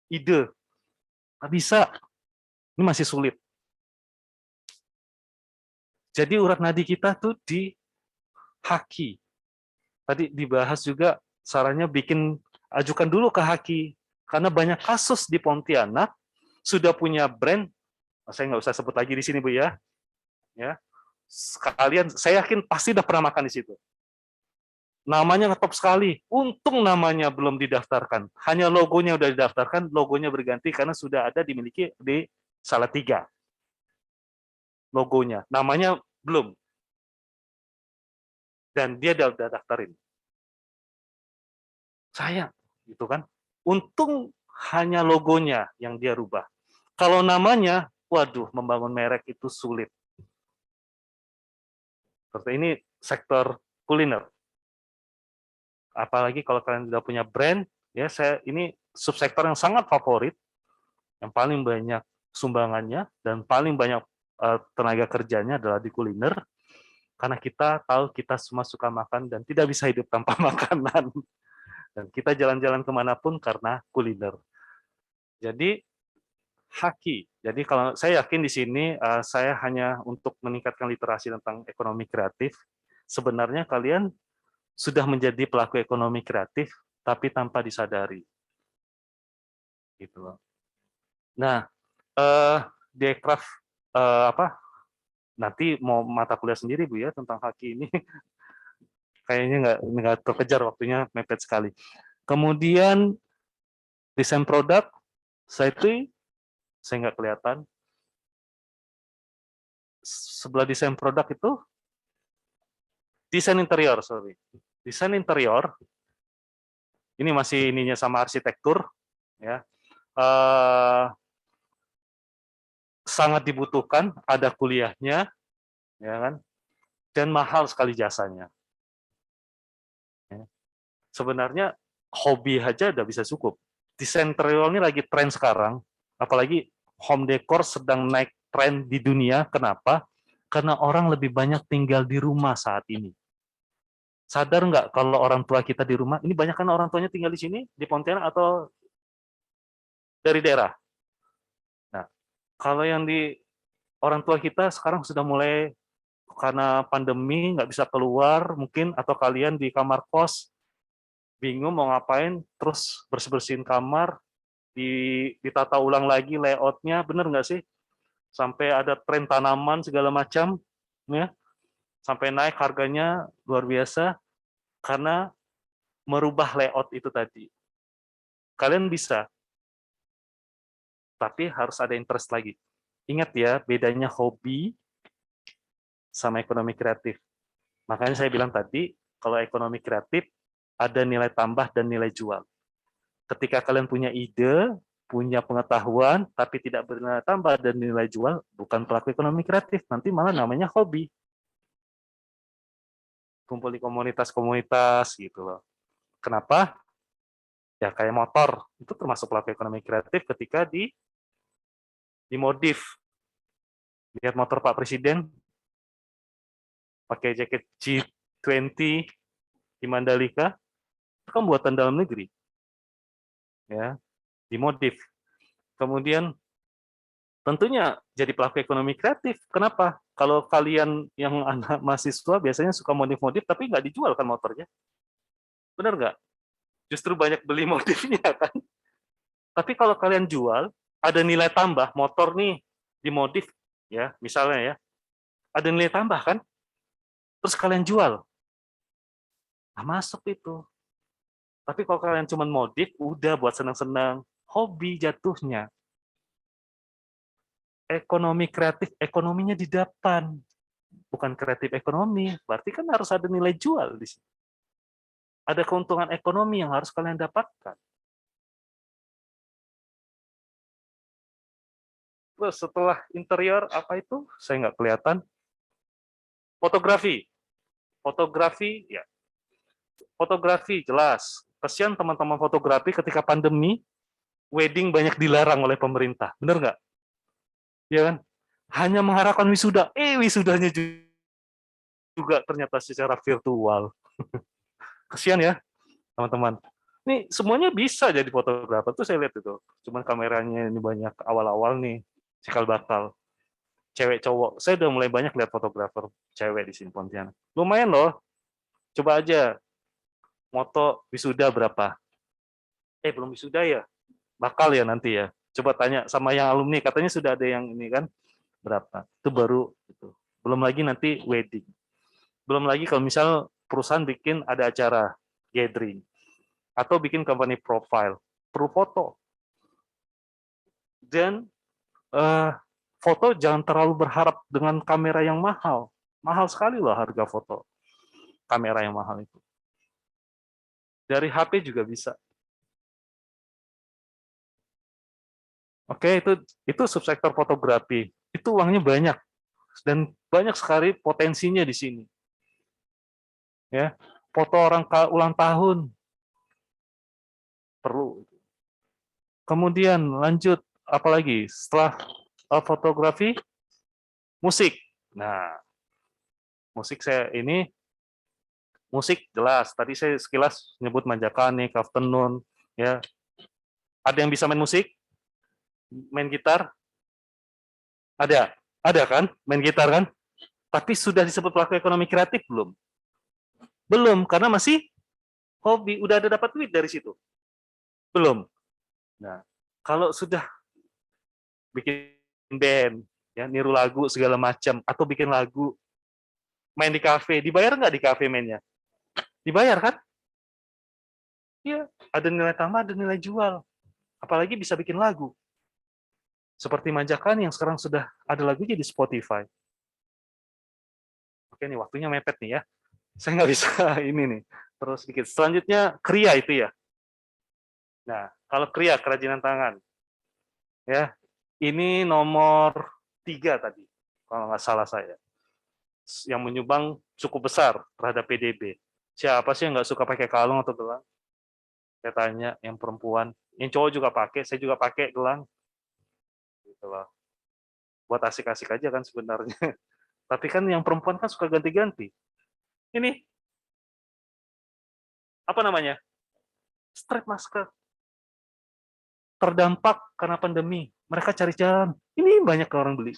Ide. Nggak bisa. Ini masih sulit. Jadi urat nadi kita tuh di haki. Tadi dibahas juga sarannya ajukan dulu ke haki. Karena banyak kasus di Pontianak sudah punya brand, saya nggak usah sebut lagi di sini Bu ya. Ya. Sekalian, saya yakin pasti udah pernah makan di situ. namanya ngetop sekali. Untung namanya belum didaftarkan. Hanya logonya udah didaftarkan, logonya berganti karena sudah ada dimiliki di Salatiga. Logonya, namanya belum. Dan dia udah daftarin. Sayang, gitu kan. Untung hanya logonya yang dia rubah. Kalau namanya, waduh, membangun merek itu sulit. Seperti ini sektor kuliner. Apalagi kalau kalian sudah punya brand, ya ini subsektor yang sangat favorit, yang paling banyak sumbangannya dan paling banyak tenaga kerjanya adalah di kuliner, karena kita tahu kita semua suka makan dan tidak bisa hidup tanpa makanan. Dan kita jalan-jalan kemanapun karena kuliner. Jadi haki. Jadi kalau saya yakin di sini saya hanya untuk meningkatkan literasi tentang ekonomi kreatif. Sebenarnya kalian sudah menjadi pelaku ekonomi kreatif, tapi tanpa disadari. Gitu loh. Nah, di Ekraf nanti mau mata kuliah sendiri Bu ya tentang haki ini. Kayaknya nggak terkejar waktunya, mepet sekali. Kemudian desain produk, saya nggak kelihatan. Sebelah desain produk itu desain interior, sorry. Desain interior ini masih ininya sama arsitektur, ya. Sangat dibutuhkan, ada kuliahnya, ya kan, dan mahal sekali jasanya. Ya. Sebenarnya hobi aja udah bisa cukup. Desain interior ini lagi tren sekarang, apalagi home decor sedang naik tren di dunia. Kenapa? Karena orang lebih banyak tinggal di rumah saat ini. Sadar nggak kalau orang tua kita di rumah, ini banyak kan orang tuanya tinggal di sini, di Pontianak atau dari daerah? Nah, kalau yang di orang tua kita sekarang sudah mulai karena pandemi nggak bisa keluar mungkin, atau kalian di kamar kos bingung mau ngapain, terus bersih-bersihin kamar, ditata ulang lagi layoutnya, bener nggak sih? Sampai ada tren tanaman segala macam, ya, sampai naik harganya luar biasa karena merubah layout itu tadi. Kalian bisa, tapi harus ada interest lagi. Ingat ya, bedanya hobi sama ekonomi kreatif. Makanya saya bilang tadi, kalau ekonomi kreatif ada nilai tambah dan nilai jual. Ketika kalian punya ide, punya pengetahuan, tapi tidak bernilai tambah dan nilai jual, bukan pelaku ekonomi kreatif, nanti malah namanya hobi. Kumpul di komunitas-komunitas gitu loh. Kenapa? Ya kayak motor, itu termasuk pelaku ekonomi kreatif ketika dimodif. Lihat motor Pak Presiden, pakai jaket G20 di Mandalika, itu kan buatan dalam negeri. Ya, dimodif. Kemudian tentunya jadi pelaku ekonomi kreatif. Kenapa? Kalau kalian yang anak mahasiswa biasanya suka modif-modif tapi nggak dijual kan motornya. Benar nggak? Justru banyak beli modifnya kan. Tapi kalau kalian jual, ada nilai tambah, motor nih dimodif, ya misalnya ya, ada nilai tambah kan? Terus kalian jual. Nah, masuk itu. Tapi kalau kalian cuma modif, udah buat senang-senang, hobi jatuhnya. Ekonomi kreatif, ekonominya di depan. Bukan kreatif ekonomi, berarti kan harus ada nilai jual di sini. Ada keuntungan ekonomi yang harus kalian dapatkan. Terus setelah interior, apa itu? Saya nggak kelihatan. Fotografi. Fotografi, ya. Fotografi, jelas. Kasihan teman-teman fotografi ketika pandemi, wedding banyak dilarang oleh pemerintah. Benar nggak? Ya kan? Hanya mengharapkan wisuda. Wisudanya juga ternyata secara virtual. Kasihan ya, teman-teman. Ini semuanya bisa jadi fotografer. Tuh saya lihat itu. Cuman kameranya ini banyak awal-awal nih, cikal bakal. Cewek cowok. Saya udah mulai banyak lihat fotografer cewek di sini Pontianak. Lumayan loh. Coba aja. Moto wisuda berapa? Belum wisuda ya? Bakal ya nanti ya. Coba tanya sama yang alumni, katanya sudah ada yang ini kan. Berapa? Itu baru itu. Belum lagi nanti wedding. Belum lagi kalau misal perusahaan bikin ada acara gathering atau bikin company profile, perlu foto. Dan foto jangan terlalu berharap dengan kamera yang mahal. Mahal sekali loh harga foto. Kamera yang mahal itu. Dari HP juga bisa. Oke, itu subsektor fotografi. Itu uangnya banyak. Dan banyak sekali potensinya di sini. Ya, foto orang ulang tahun perlu. Kemudian lanjut apalagi setelah fotografi, musik. Nah, musik musik jelas. Tadi saya sekilas nyebut Manjakanik, Afternoon, ya. Ada yang bisa main musik? Main gitar? Ada kan? Main gitar kan? Tapi sudah disebut pelaku ekonomi kreatif belum? Belum, karena masih hobi. Udah ada dapat duit dari situ? Belum. Nah, kalau sudah bikin band, ya niru lagu segala macam, atau bikin lagu, main di kafe, dibayar nggak di kafe mainnya? Dibayar kan? Iya, ada nilai tambah, ada nilai jual. Apalagi bisa bikin lagu. Seperti Manjakan yang sekarang sudah ada lagunya di Spotify. Oke nih, waktunya mepet nih ya. Saya nggak bisa ini nih. Terus sedikit. Selanjutnya, kriya itu ya. Nah, kalau kriya, kerajinan tangan. Ya, ini nomor 3 tadi, kalau nggak salah saya. Yang menyumbang cukup besar terhadap PDB. Siapa sih yang nggak suka pakai kalung atau gelang? Saya tanya, yang perempuan. Yang cowok juga pakai, saya juga pakai gelang. Gitu loh. Buat asik-asik aja kan sebenarnya. Tapi kan yang perempuan kan suka ganti-ganti. Ini, apa namanya? Strap masker. Terdampak karena pandemi. Mereka cari jalan. Ini banyak orang beli.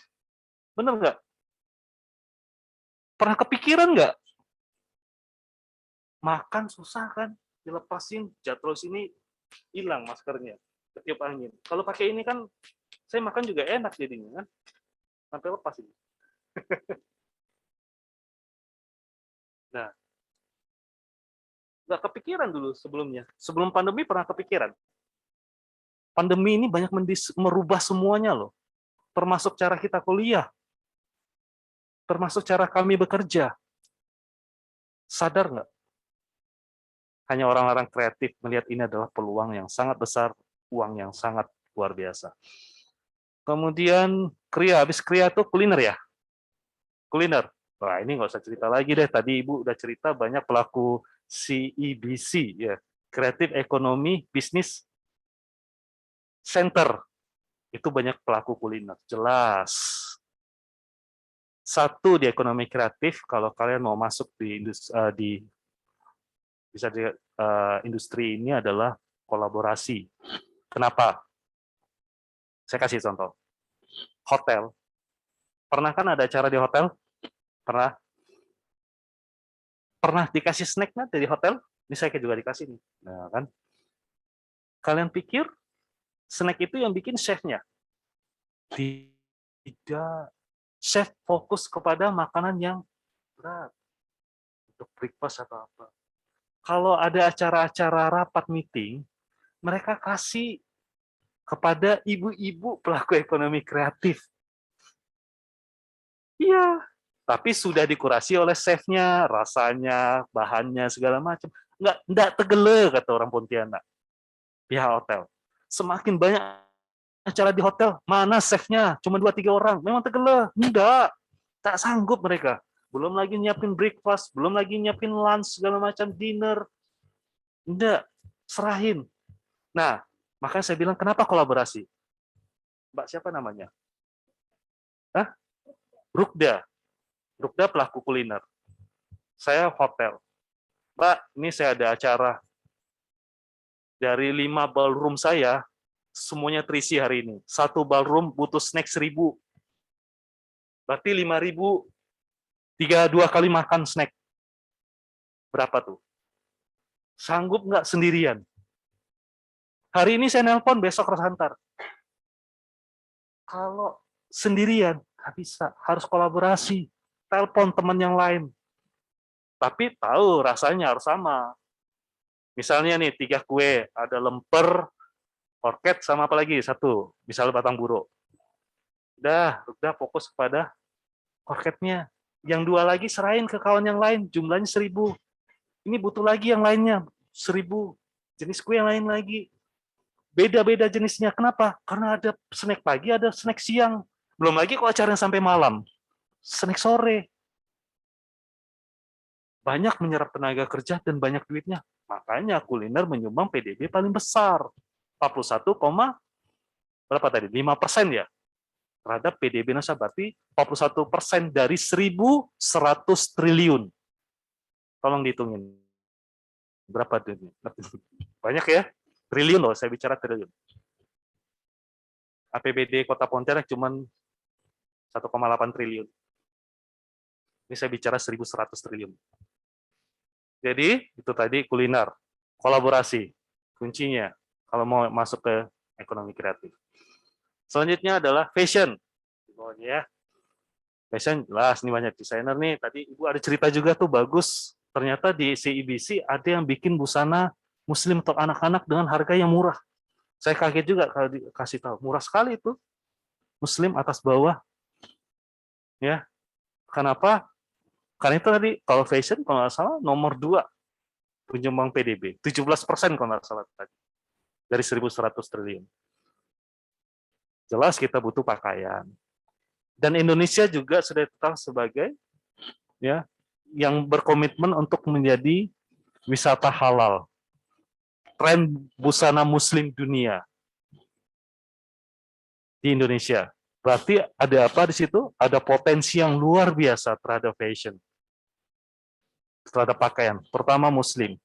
Bener nggak? Pernah kepikiran nggak? Makan susah kan? Dilepasin, jatuh sini, hilang maskernya. Ketiup angin. Kalau pakai ini kan, saya makan juga enak jadinya kan. Sampai lepas ini. Nah, nggak kepikiran dulu sebelumnya. Sebelum pandemi pernah kepikiran. Pandemi ini banyak merubah semuanya loh. Termasuk cara kita kuliah. Termasuk cara kami bekerja. Sadar nggak? Hanya orang-orang kreatif melihat ini adalah peluang yang sangat besar, uang yang sangat luar biasa. Kemudian kriya, habis kriya tuh kuliner ya? Kuliner. Wah, ini nggak usah cerita lagi deh. Tadi Ibu udah cerita banyak pelaku CEBC, ya, Creative Economy Business Center. Itu banyak pelaku kuliner. Jelas. Satu di ekonomi kreatif, kalau kalian mau masuk di industri ini adalah kolaborasi. Kenapa? Saya kasih contoh. Hotel. Pernah kan ada acara di hotel? Pernah? Pernah dikasih snack nggak dari hotel? Ini saya juga dikasih nih. Nah, kan? Kalian pikir snack itu yang bikin chef-nya? Tidak. Chef fokus kepada makanan yang berat. Untuk breakfast atau apa. Kalau ada acara-acara rapat meeting, mereka kasih kepada ibu-ibu pelaku ekonomi kreatif. Iya, tapi sudah dikurasi oleh chefnya, rasanya, bahannya, segala macam. Nggak tegele, kata orang Pontianak. Pihak hotel. Semakin banyak acara di hotel, mana chefnya? Cuma 2-3 orang. Memang tegele? Enggak. Tak sanggup mereka. Belum lagi nyiapin breakfast, belum lagi nyiapin lunch, segala macam, dinner. Enggak, serahin. Nah, makanya saya bilang, kenapa kolaborasi? Mbak siapa namanya? Hah? Rukda. Rukda pelaku kuliner. Saya hotel. Mbak, ini saya ada acara. Dari 5 ballroom saya, semuanya terisi hari ini. 1 ballroom butuh snack 1.000. Berarti 5.000, 2 kali makan snack. Berapa tuh? Sanggup nggak sendirian? Hari ini saya nelpon, besok harus antar. Kalau sendirian, nggak bisa. Harus kolaborasi. Telepon teman yang lain. tapi tahu rasanya harus sama. Misalnya nih 3 kue, ada lemper, orket, sama apa lagi? 1, misalnya batang buruk. Udah fokus kepada orketnya. Yang 2 lagi serahin ke kawan yang lain, jumlahnya 1000. Ini butuh lagi yang lainnya, 1000. Jenis kue yang lain lagi. Beda-beda jenisnya. Kenapa? Karena ada snack pagi, ada snack siang. Belum lagi kalau acaranya sampai malam. Snack sore. Banyak menyerap tenaga kerja dan banyak duitnya. Makanya kuliner menyumbang PDB paling besar. 41, berapa tadi? 5% ya? Terhadap PDB Indonesia, berarti 41% dari 1.100 triliun. Tolong dihitungin. Berapa duitnya? Banyak ya? Triliun loh, saya bicara triliun. APBD Kota Pontianak cuma 1,8 triliun. Ini saya bicara 1.100 triliun. Jadi, itu tadi kuliner. Kolaborasi. Kuncinya, kalau mau masuk ke ekonomi kreatif. Selanjutnya adalah fashion. Ya. Fashion jelas, nih banyak desainer nih. Tadi Ibu ada cerita juga tuh, bagus. Ternyata di CIBC ada yang bikin busana muslim untuk anak-anak dengan harga yang murah. Saya kaget juga kalau dikasih tahu. Murah sekali itu. Muslim atas bawah. Ya. Kenapa? Karena itu tadi, kalau fashion, kalau nggak salah, nomor 2 penyumbang PDB. 17% kalau nggak salah tadi. Dari 1.100 triliun. Jelas kita butuh pakaian. Dan Indonesia juga sudah tetap sebagai ya yang berkomitmen untuk menjadi wisata halal. Tren busana muslim dunia di Indonesia. Berarti ada apa di situ? Ada potensi yang luar biasa terhadap fashion. Terhadap pakaian, pertama muslim.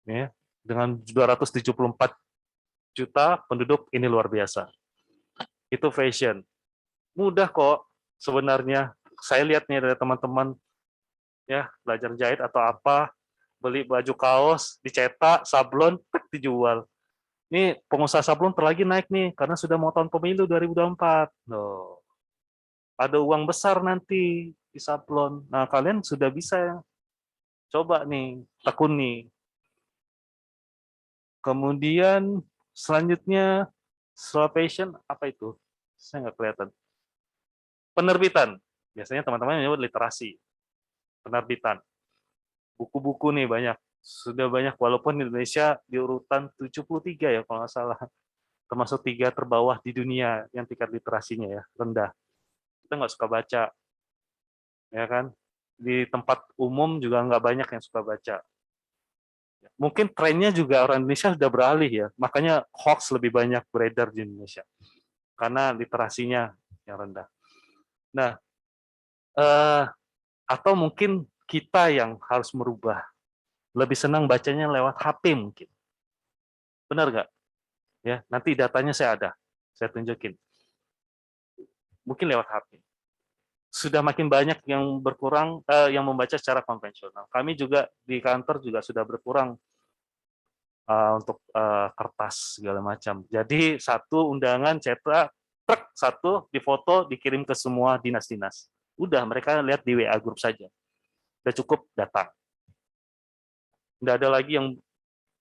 Ya, dengan 274 juta penduduk, ini luar biasa. Itu fashion. Mudah kok sebenarnya. Saya lihat nih dari teman-teman ya belajar jahit atau apa, beli baju kaos, dicetak, sablon, dijual. Ini pengusaha sablon terlagi naik nih karena sudah mau tahun pemilu 2024. Loh. Ada uang besar nanti di sablon. Nah, kalian sudah bisa coba nih, tekuni. Kemudian selanjutnya setelah fashion apa itu? Saya nggak kelihatan. Penerbitan. Biasanya teman-teman menyebut literasi. Penerbitan. Buku-buku nih banyak. Sudah banyak, walaupun Indonesia di urutan 73 ya kalau nggak salah. Termasuk 3 terbawah di dunia yang tingkat literasinya ya, rendah. Kita nggak suka baca. Ya kan? Di tempat umum juga nggak banyak yang suka baca. Mungkin trennya juga orang Indonesia sudah beralih ya. Makanya hoax lebih banyak beredar di Indonesia. Karena literasinya yang rendah. Nah, atau mungkin kita yang harus merubah. Lebih senang bacanya lewat HP mungkin. Benar nggak? Ya, nanti datanya saya ada. Saya tunjukin. Mungkin lewat HP. Sudah makin banyak yang berkurang, yang membaca secara konvensional. Kami juga di kantor juga sudah berkurang untuk kertas segala macam. Jadi satu undangan cetak, truk satu difoto, dikirim ke semua dinas-dinas. Udah, mereka lihat di WA grup saja. Udah cukup datang. Udah ada lagi yang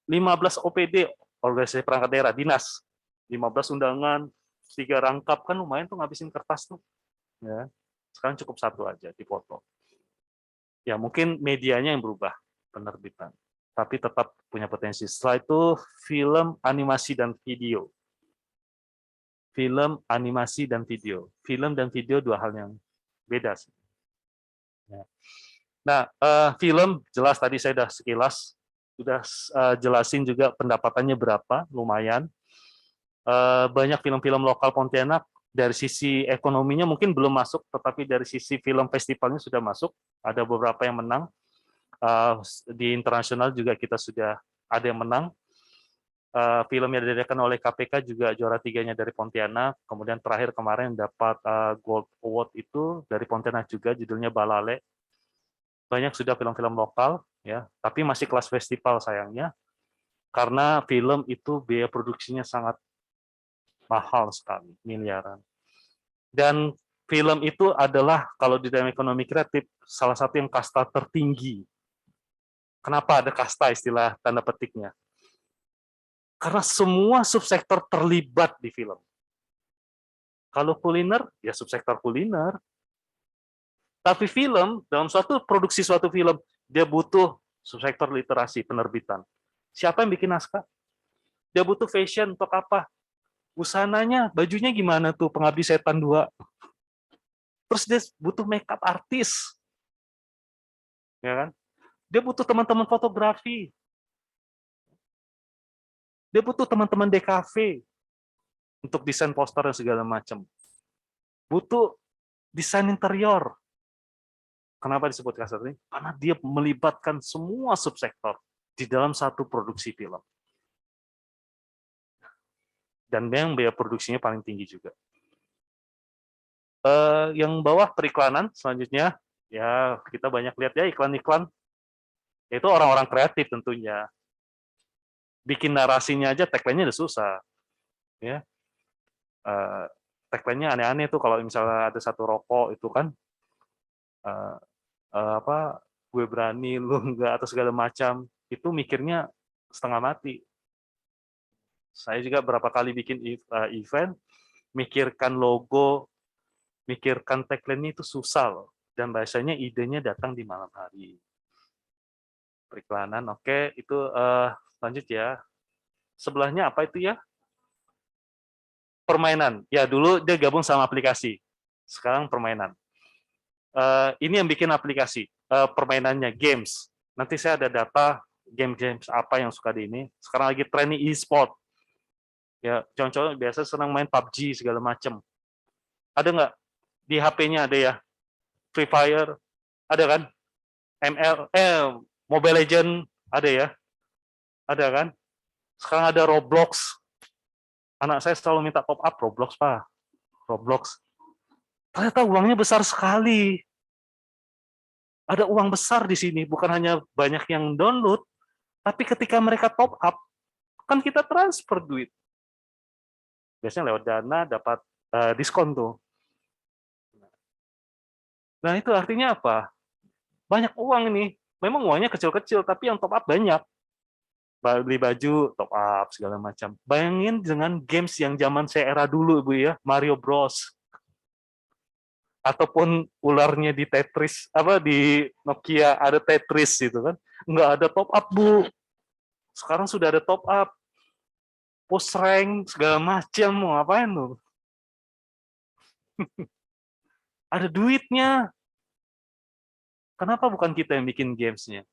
15 OPD, organisasi perangkat daerah, dinas. 15 undangan, 3 rangkap, kan lumayan tuh ngabisin kertas tuh. Ya. Sekarang cukup satu aja dipoto. Ya mungkin medianya yang berubah, penerbitan. Tapi tetap punya potensi. Setelah itu film, animasi, dan video. Film, animasi, dan video. Film dan video 2 hal yang beda sih. Ya. Nah, film jelas tadi saya sudah sekilas, sudah jelasin juga pendapatannya berapa, lumayan. Banyak film-film lokal Pontianak, dari sisi ekonominya mungkin belum masuk, tetapi dari sisi film festivalnya sudah masuk. Ada beberapa yang menang. Di internasional juga kita sudah ada yang menang. Film yang diadakan oleh KPK juga juara 3-nya dari Pontianak. Kemudian terakhir kemarin dapat Gold Award itu dari Pontianak juga, judulnya Balale. Banyak sudah film-film lokal, ya, tapi masih kelas festival sayangnya, karena film itu biaya produksinya sangat mahal sekali, miliaran. Dan film itu adalah kalau di dalam ekonomi kreatif salah satu yang kasta tertinggi. Kenapa ada kasta istilah tanda petiknya? Karena semua subsektor terlibat di film. Kalau kuliner, ya subsektor kuliner. Tapi film, dalam produksi suatu film, dia butuh subsektor literasi, penerbitan. Siapa yang bikin naskah? Dia butuh fashion, untuk apa? Busananya, bajunya gimana tuh, Pengabdi Setan 2. Terus dia butuh makeup artis. Ya kan? Dia butuh teman-teman fotografi. Dia butuh teman-teman DKV untuk desain poster dan segala macam. Butuh desain interior. Kenapa disebut kasar ini? Karena dia melibatkan semua subsektor di dalam satu produksi film. Dan yang biaya produksinya paling tinggi juga. Yang bawah periklanan selanjutnya, ya kita banyak lihat ya iklan-iklan. Itu orang-orang kreatif tentunya. Bikin narasinya aja tagline-nya udah susah. Ya. Tagline-nya aneh-aneh tuh kalau misalnya ada satu rokok itu kan apa gue berani lu enggak atau segala macam, itu mikirnya setengah mati. Saya juga berapa kali bikin event, mikirkan logo, mikirkan tagline itu susah loh, dan biasanya idenya datang di malam hari. Periklanan, oke, itu lanjut ya. Sebelahnya apa itu ya? Permainan. Ya dulu dia gabung sama aplikasi, sekarang permainan. Ini yang bikin aplikasi, permainannya games. Nanti saya ada data game-games apa yang suka di ini. Sekarang lagi trending e-sport. Ya, contohnya biasa senang main PUBG segala macam. Ada nggak di HP-nya ada ya? Free Fire, ada kan? Mobile Legend ada ya? Ada kan? Sekarang ada Roblox. Anak saya selalu minta top up Roblox, Pak. Roblox. Ternyata uangnya besar sekali. Ada uang besar di sini, bukan hanya banyak yang download, tapi ketika mereka top up, kan kita transfer duit. Biasanya lewat Dana dapat diskon tuh. Nah itu artinya apa? Banyak uang nih. Memang uangnya kecil-kecil, tapi yang top up banyak. Beli baju, top up, segala macam. Bayangin dengan games yang zaman saya era dulu, Ibu ya, Mario Bros. Ataupun ularnya di Tetris, apa di Nokia ada Tetris gitu kan. Nggak ada top up, Bu. Sekarang sudah ada top up. Post rank, segala macam, mau ngapain lu? Ada duitnya. Kenapa bukan kita yang bikin gamesnya?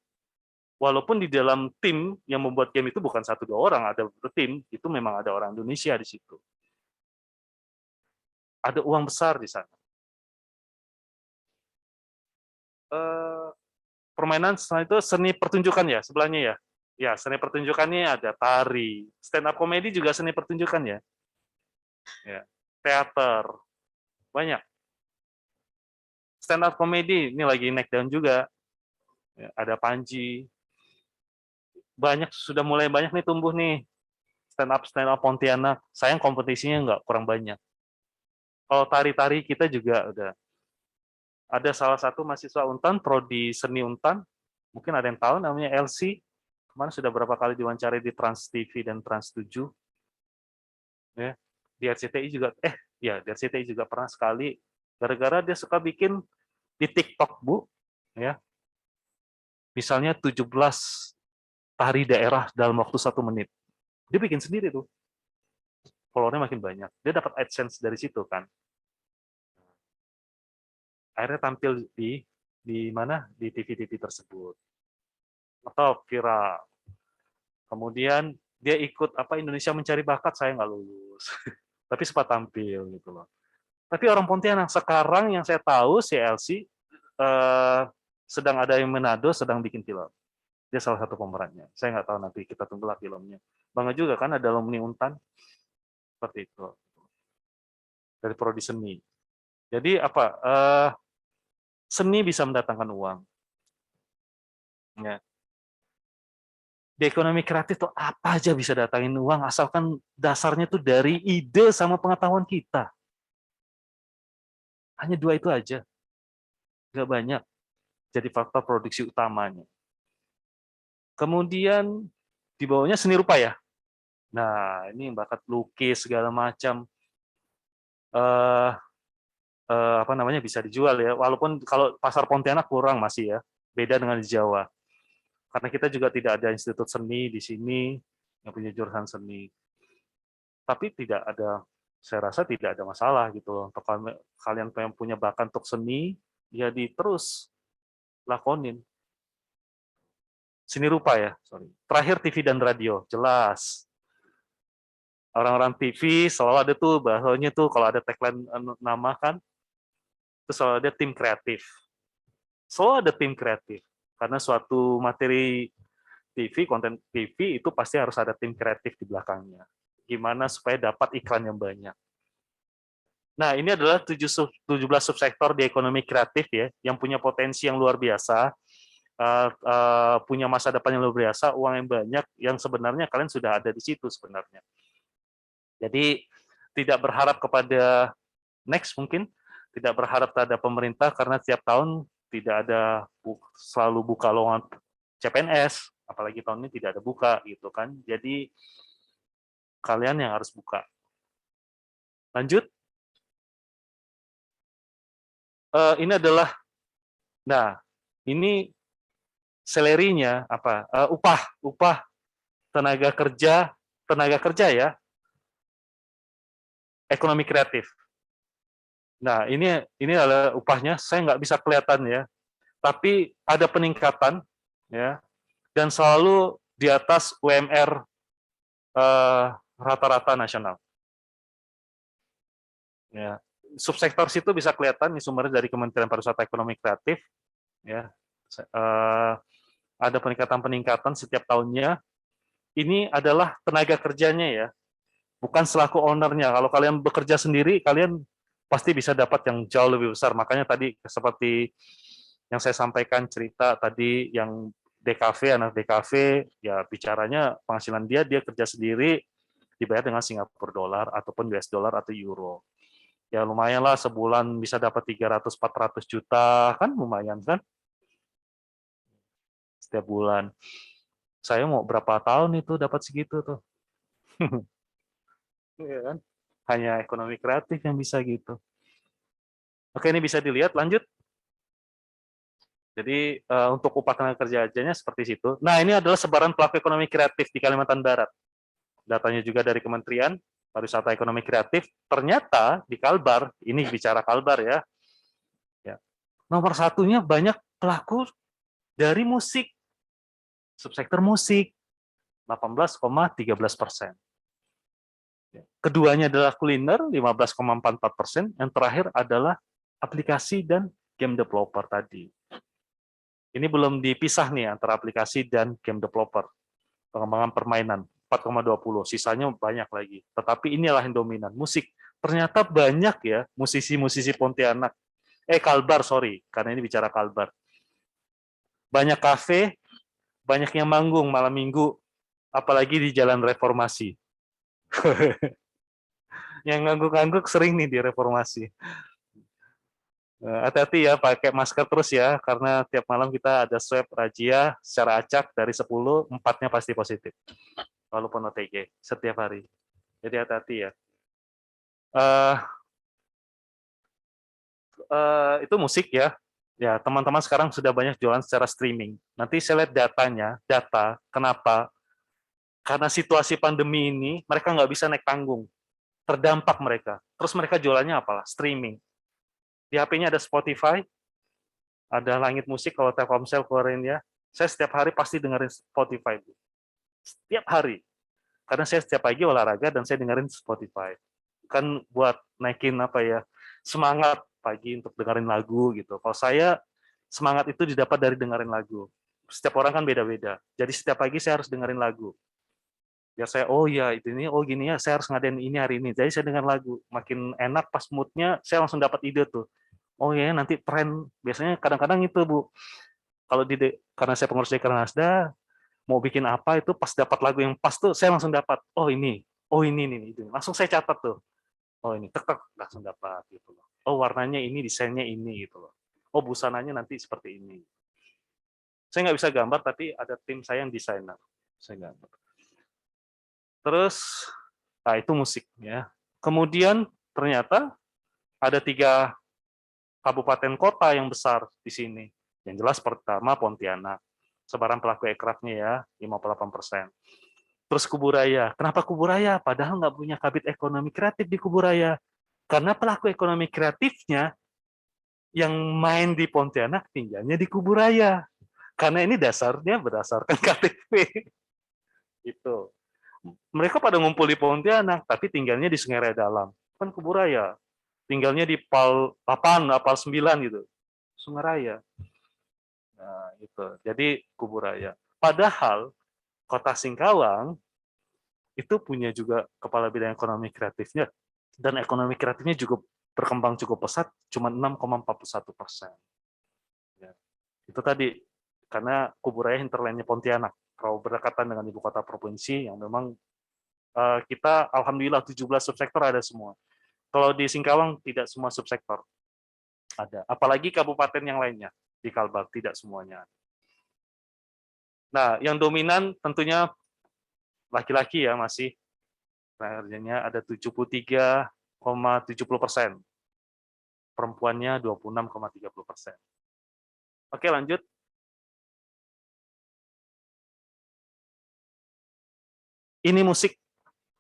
Walaupun di dalam tim yang membuat game itu bukan 1-2 orang, ada tim, itu memang ada orang Indonesia di situ. Ada uang besar di sana. Permainan setelah itu seni pertunjukan ya, sebelahnya ya. Ya, seni pertunjukannya ada tari, stand up comedy juga seni pertunjukan ya. Ya, teater, banyak. Stand up comedy ini lagi naik daun juga. Ya, ada Panji. Banyak, sudah mulai banyak nih tumbuh nih. Stand up Pontianak. Sayang kompetisinya nggak kurang banyak. Kalau tari-tari kita juga udah. Ada salah satu mahasiswa Untan, prodi seni Untan, mungkin ada yang tahu namanya Elsie. Kemarin sudah berapa kali diwawancari di Trans TV dan Trans 7. Ya, di RCTI juga, di RCTI juga pernah sekali, gara-gara dia suka bikin di TikTok, Bu, ya. Misalnya 17 tari daerah dalam waktu 1 menit. Dia bikin sendiri tuh. Followernya makin banyak. Dia dapat AdSense dari situ kan. Akhirnya tampil di mana? Di TV-TV tersebut. Atau viral. Kemudian dia ikut Indonesia Mencari Bakat, saya nggak lulus. Tapi sempat tampil gitu loh. Tapi orang Pontianak sekarang yang saya tahu si Elsie sedang ada yang Manado sedang bikin film. Dia salah satu pemerannya. Saya nggak tahu, nanti kita tunggulah filmnya. Bangga juga kan ada alumni Untan seperti itu dari prodi seni. Jadi seni bisa mendatangkan uang. Ya. Di ekonomi kreatif tuh apa aja bisa datangin uang asalkan dasarnya tuh dari ide sama pengetahuan kita. Hanya 2 itu aja, nggak banyak. Jadi faktor produksi utamanya. Kemudian di bawahnya seni rupa ya. Nah, ini bakat lukis segala macam. Eh, apa namanya bisa dijual ya. Walaupun kalau pasar Pontianak kurang masih ya. Beda dengan di Jawa. Karena kita juga tidak ada institut seni di sini yang punya jurusan seni. Tapi tidak ada, saya rasa tidak ada masalah gitu loh. Untuk kalian yang punya bakat untuk seni, ya terus lakonin. Seni rupa ya, sorry. Terakhir TV dan radio, jelas. Orang-orang TV selalu ada tuh bahasanya tuh kalau ada tagline nama kan, itu selalu ada tim kreatif. Selalu ada tim kreatif. Karena suatu materi TV, konten TV itu pasti harus ada tim kreatif di belakangnya. Gimana supaya dapat iklan yang banyak. Nah, ini adalah 17 subsektor di ekonomi kreatif ya, yang punya potensi yang luar biasa, punya masa depan yang luar biasa, uang yang banyak, yang sebenarnya kalian sudah ada di situ sebenarnya. Jadi, tidak berharap kepada next mungkin, tidak berharap terhadap pemerintah, karena setiap tahun tidak ada selalu buka lowongan CPNS, apalagi tahun ini tidak ada buka gitu kan. Jadi, kalian yang harus buka. Lanjut. Ini adalah, nah, ini salary-nya apa? Upah tenaga kerja ya, ekonomi kreatif. Nah, ini adalah upahnya. Saya nggak bisa kelihatan ya, tapi ada peningkatan ya, dan selalu di atas UMR rata-rata nasional. Ya. Subsektor situ bisa kelihatan, ini sumbernya dari Kementerian Pariwisata Ekonomi Kreatif, ya. Ada peningkatan setiap tahunnya. Ini adalah tenaga kerjanya ya, bukan selaku ownernya. Kalau kalian bekerja sendiri, kalian pasti bisa dapat yang jauh lebih besar. Makanya tadi seperti yang saya sampaikan cerita tadi, yang DKV, anak DKV, ya bicaranya penghasilan dia kerja sendiri, dibayar dengan Singapura dolar ataupun US dollar atau euro. Ya lumayan lah, sebulan bisa dapat 300-400 juta, kan lumayan kan? Setiap bulan. Saya mau berapa tahun itu dapat segitu tuh. Ya kan? Hanya ekonomi kreatif yang bisa gitu. Oke, ini bisa dilihat, lanjut. Jadi untuk upah tenaga kerja ajanya seperti situ. Nah, ini adalah sebaran pelaku ekonomi kreatif di Kalimantan Barat. Datanya juga dari Kementerian Pariwisata Ekonomi Kreatif. Ternyata di Kalbar, ini bicara Kalbar ya, nomor satunya banyak pelaku dari musik, subsektor musik, 18,13%. Keduanya adalah kuliner, 15,44%. Yang terakhir adalah aplikasi dan game developer tadi. Ini belum dipisah nih antara aplikasi dan game developer. Pengembangan permainan, 4,20. Sisanya banyak lagi. Tetapi inilah yang dominan. Musik. Ternyata banyak ya musisi-musisi Pontianak. Kalbar, sorry. Karena ini bicara Kalbar. Banyak kafe, banyak yang manggung malam minggu. Apalagi di Jalan Reformasi. Yang ngangguk-ngangguk sering nih di Reformasi. Hati-hati ya, pakai masker terus ya, karena tiap malam kita ada swab razia secara acak, dari 10, 4-nya pasti positif. Walaupun OTG, setiap hari. Jadi hati-hati ya. Itu musik ya. Ya, teman-teman sekarang sudah banyak jualan secara streaming. Nanti saya lihat data, kenapa? Karena situasi pandemi ini, mereka nggak bisa naik panggung. Terdampak mereka. Terus mereka jualannya apalah? Streaming. Di HP-nya ada Spotify, ada Langit Musik kalau Telkomsel keluarin ya. Saya setiap hari pasti dengerin Spotify. Setiap hari. Karena saya setiap pagi olahraga dan saya dengerin Spotify. Kan buat naikin semangat pagi untuk dengerin lagu gitu. Kalau saya, semangat itu didapat dari dengerin lagu. Setiap orang kan beda-beda. Jadi setiap pagi saya harus dengerin lagu. Ya saya, gini ya, saya harus ngadain ini hari ini. Jadi saya dengar lagu. Makin enak pas moodnya, saya langsung dapat ide tuh. Oh ya, nanti tren. Biasanya kadang-kadang itu, Bu. Kalau karena saya pengurus Dekranasda, mau bikin apa itu pas dapat lagu yang pas tuh, saya langsung dapat. Oh ini. Langsung saya catat tuh. Oh ini tek tek langsung dapat gitu loh. Oh warnanya ini, desainnya ini gitu loh. Oh busananya nanti seperti ini. Saya nggak bisa gambar tapi ada tim saya yang desainer. Saya gambar. Terus, nah itu musik ya. Kemudian ternyata ada 3 kabupaten kota yang besar di sini. Yang jelas pertama Pontianak. Sebaran pelaku ekrafnya ya 58%. Terus Kuburaya. Kenapa Kuburaya? Padahal nggak punya kabit ekonomi kreatif di Kuburaya. Karena pelaku ekonomi kreatifnya yang main di Pontianak tinggalnya di Kuburaya. Karena ini dasarnya berdasarkan KTP. Itu. Mereka pada ngumpul di Pontianak, tapi tinggalnya di Sungai Raya Dalam. Kan Kuburaya. Tinggalnya di Pal 8, Pal 9 gitu. Sungai Raya. Nah, itu. Jadi Kuburaya. Padahal Kota Singkawang itu punya juga kepala bidang ekonomi kreatifnya, dan ekonomi kreatifnya juga berkembang cukup pesat, cuma 6,41%. Ya. Itu tadi, karena Kuburaya hinterlandnya Pontianak, kalau berdekatan dengan ibu kota provinsi, yang memang kita alhamdulillah 17 subsektor ada semua. Kalau di Singkawang tidak semua subsektor ada, apalagi kabupaten yang lainnya, di Kalbar tidak semuanya. Nah, yang dominan tentunya laki-laki ya masih, pekerjaannya ada 73,70%, perempuannya 26,30%. Oke lanjut. Ini musik,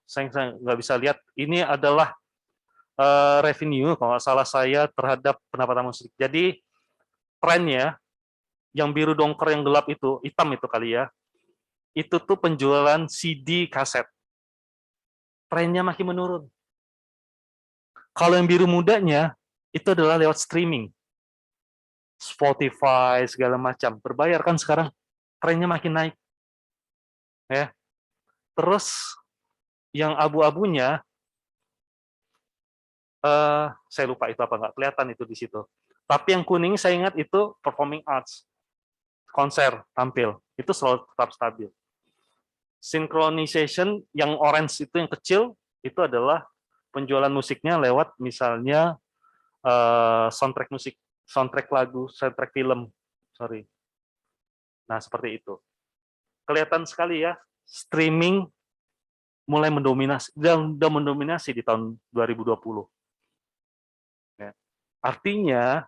saya nggak bisa lihat, ini adalah revenue kalau nggak salah saya terhadap pendapatan musik. Jadi trennya, yang biru dongker yang gelap itu, hitam itu kali ya, itu tuh penjualan CD kaset. Trennya makin menurun. Kalau yang biru mudanya, itu adalah lewat streaming. Spotify, segala macam. Berbayar kan sekarang, trennya makin naik. Ya. Terus, yang abu-abunya, saya lupa itu apa, nggak kelihatan itu di situ. Tapi yang kuning saya ingat itu performing arts. Konser, tampil. Itu selalu tetap stabil. Synchronization, yang orange itu yang kecil, itu adalah penjualan musiknya lewat misalnya soundtrack musik, soundtrack lagu, soundtrack film, sorry. Nah seperti itu. Kelihatan sekali ya, streaming mulai mendominasi, sudah mendominasi di tahun 2020. Ya. Artinya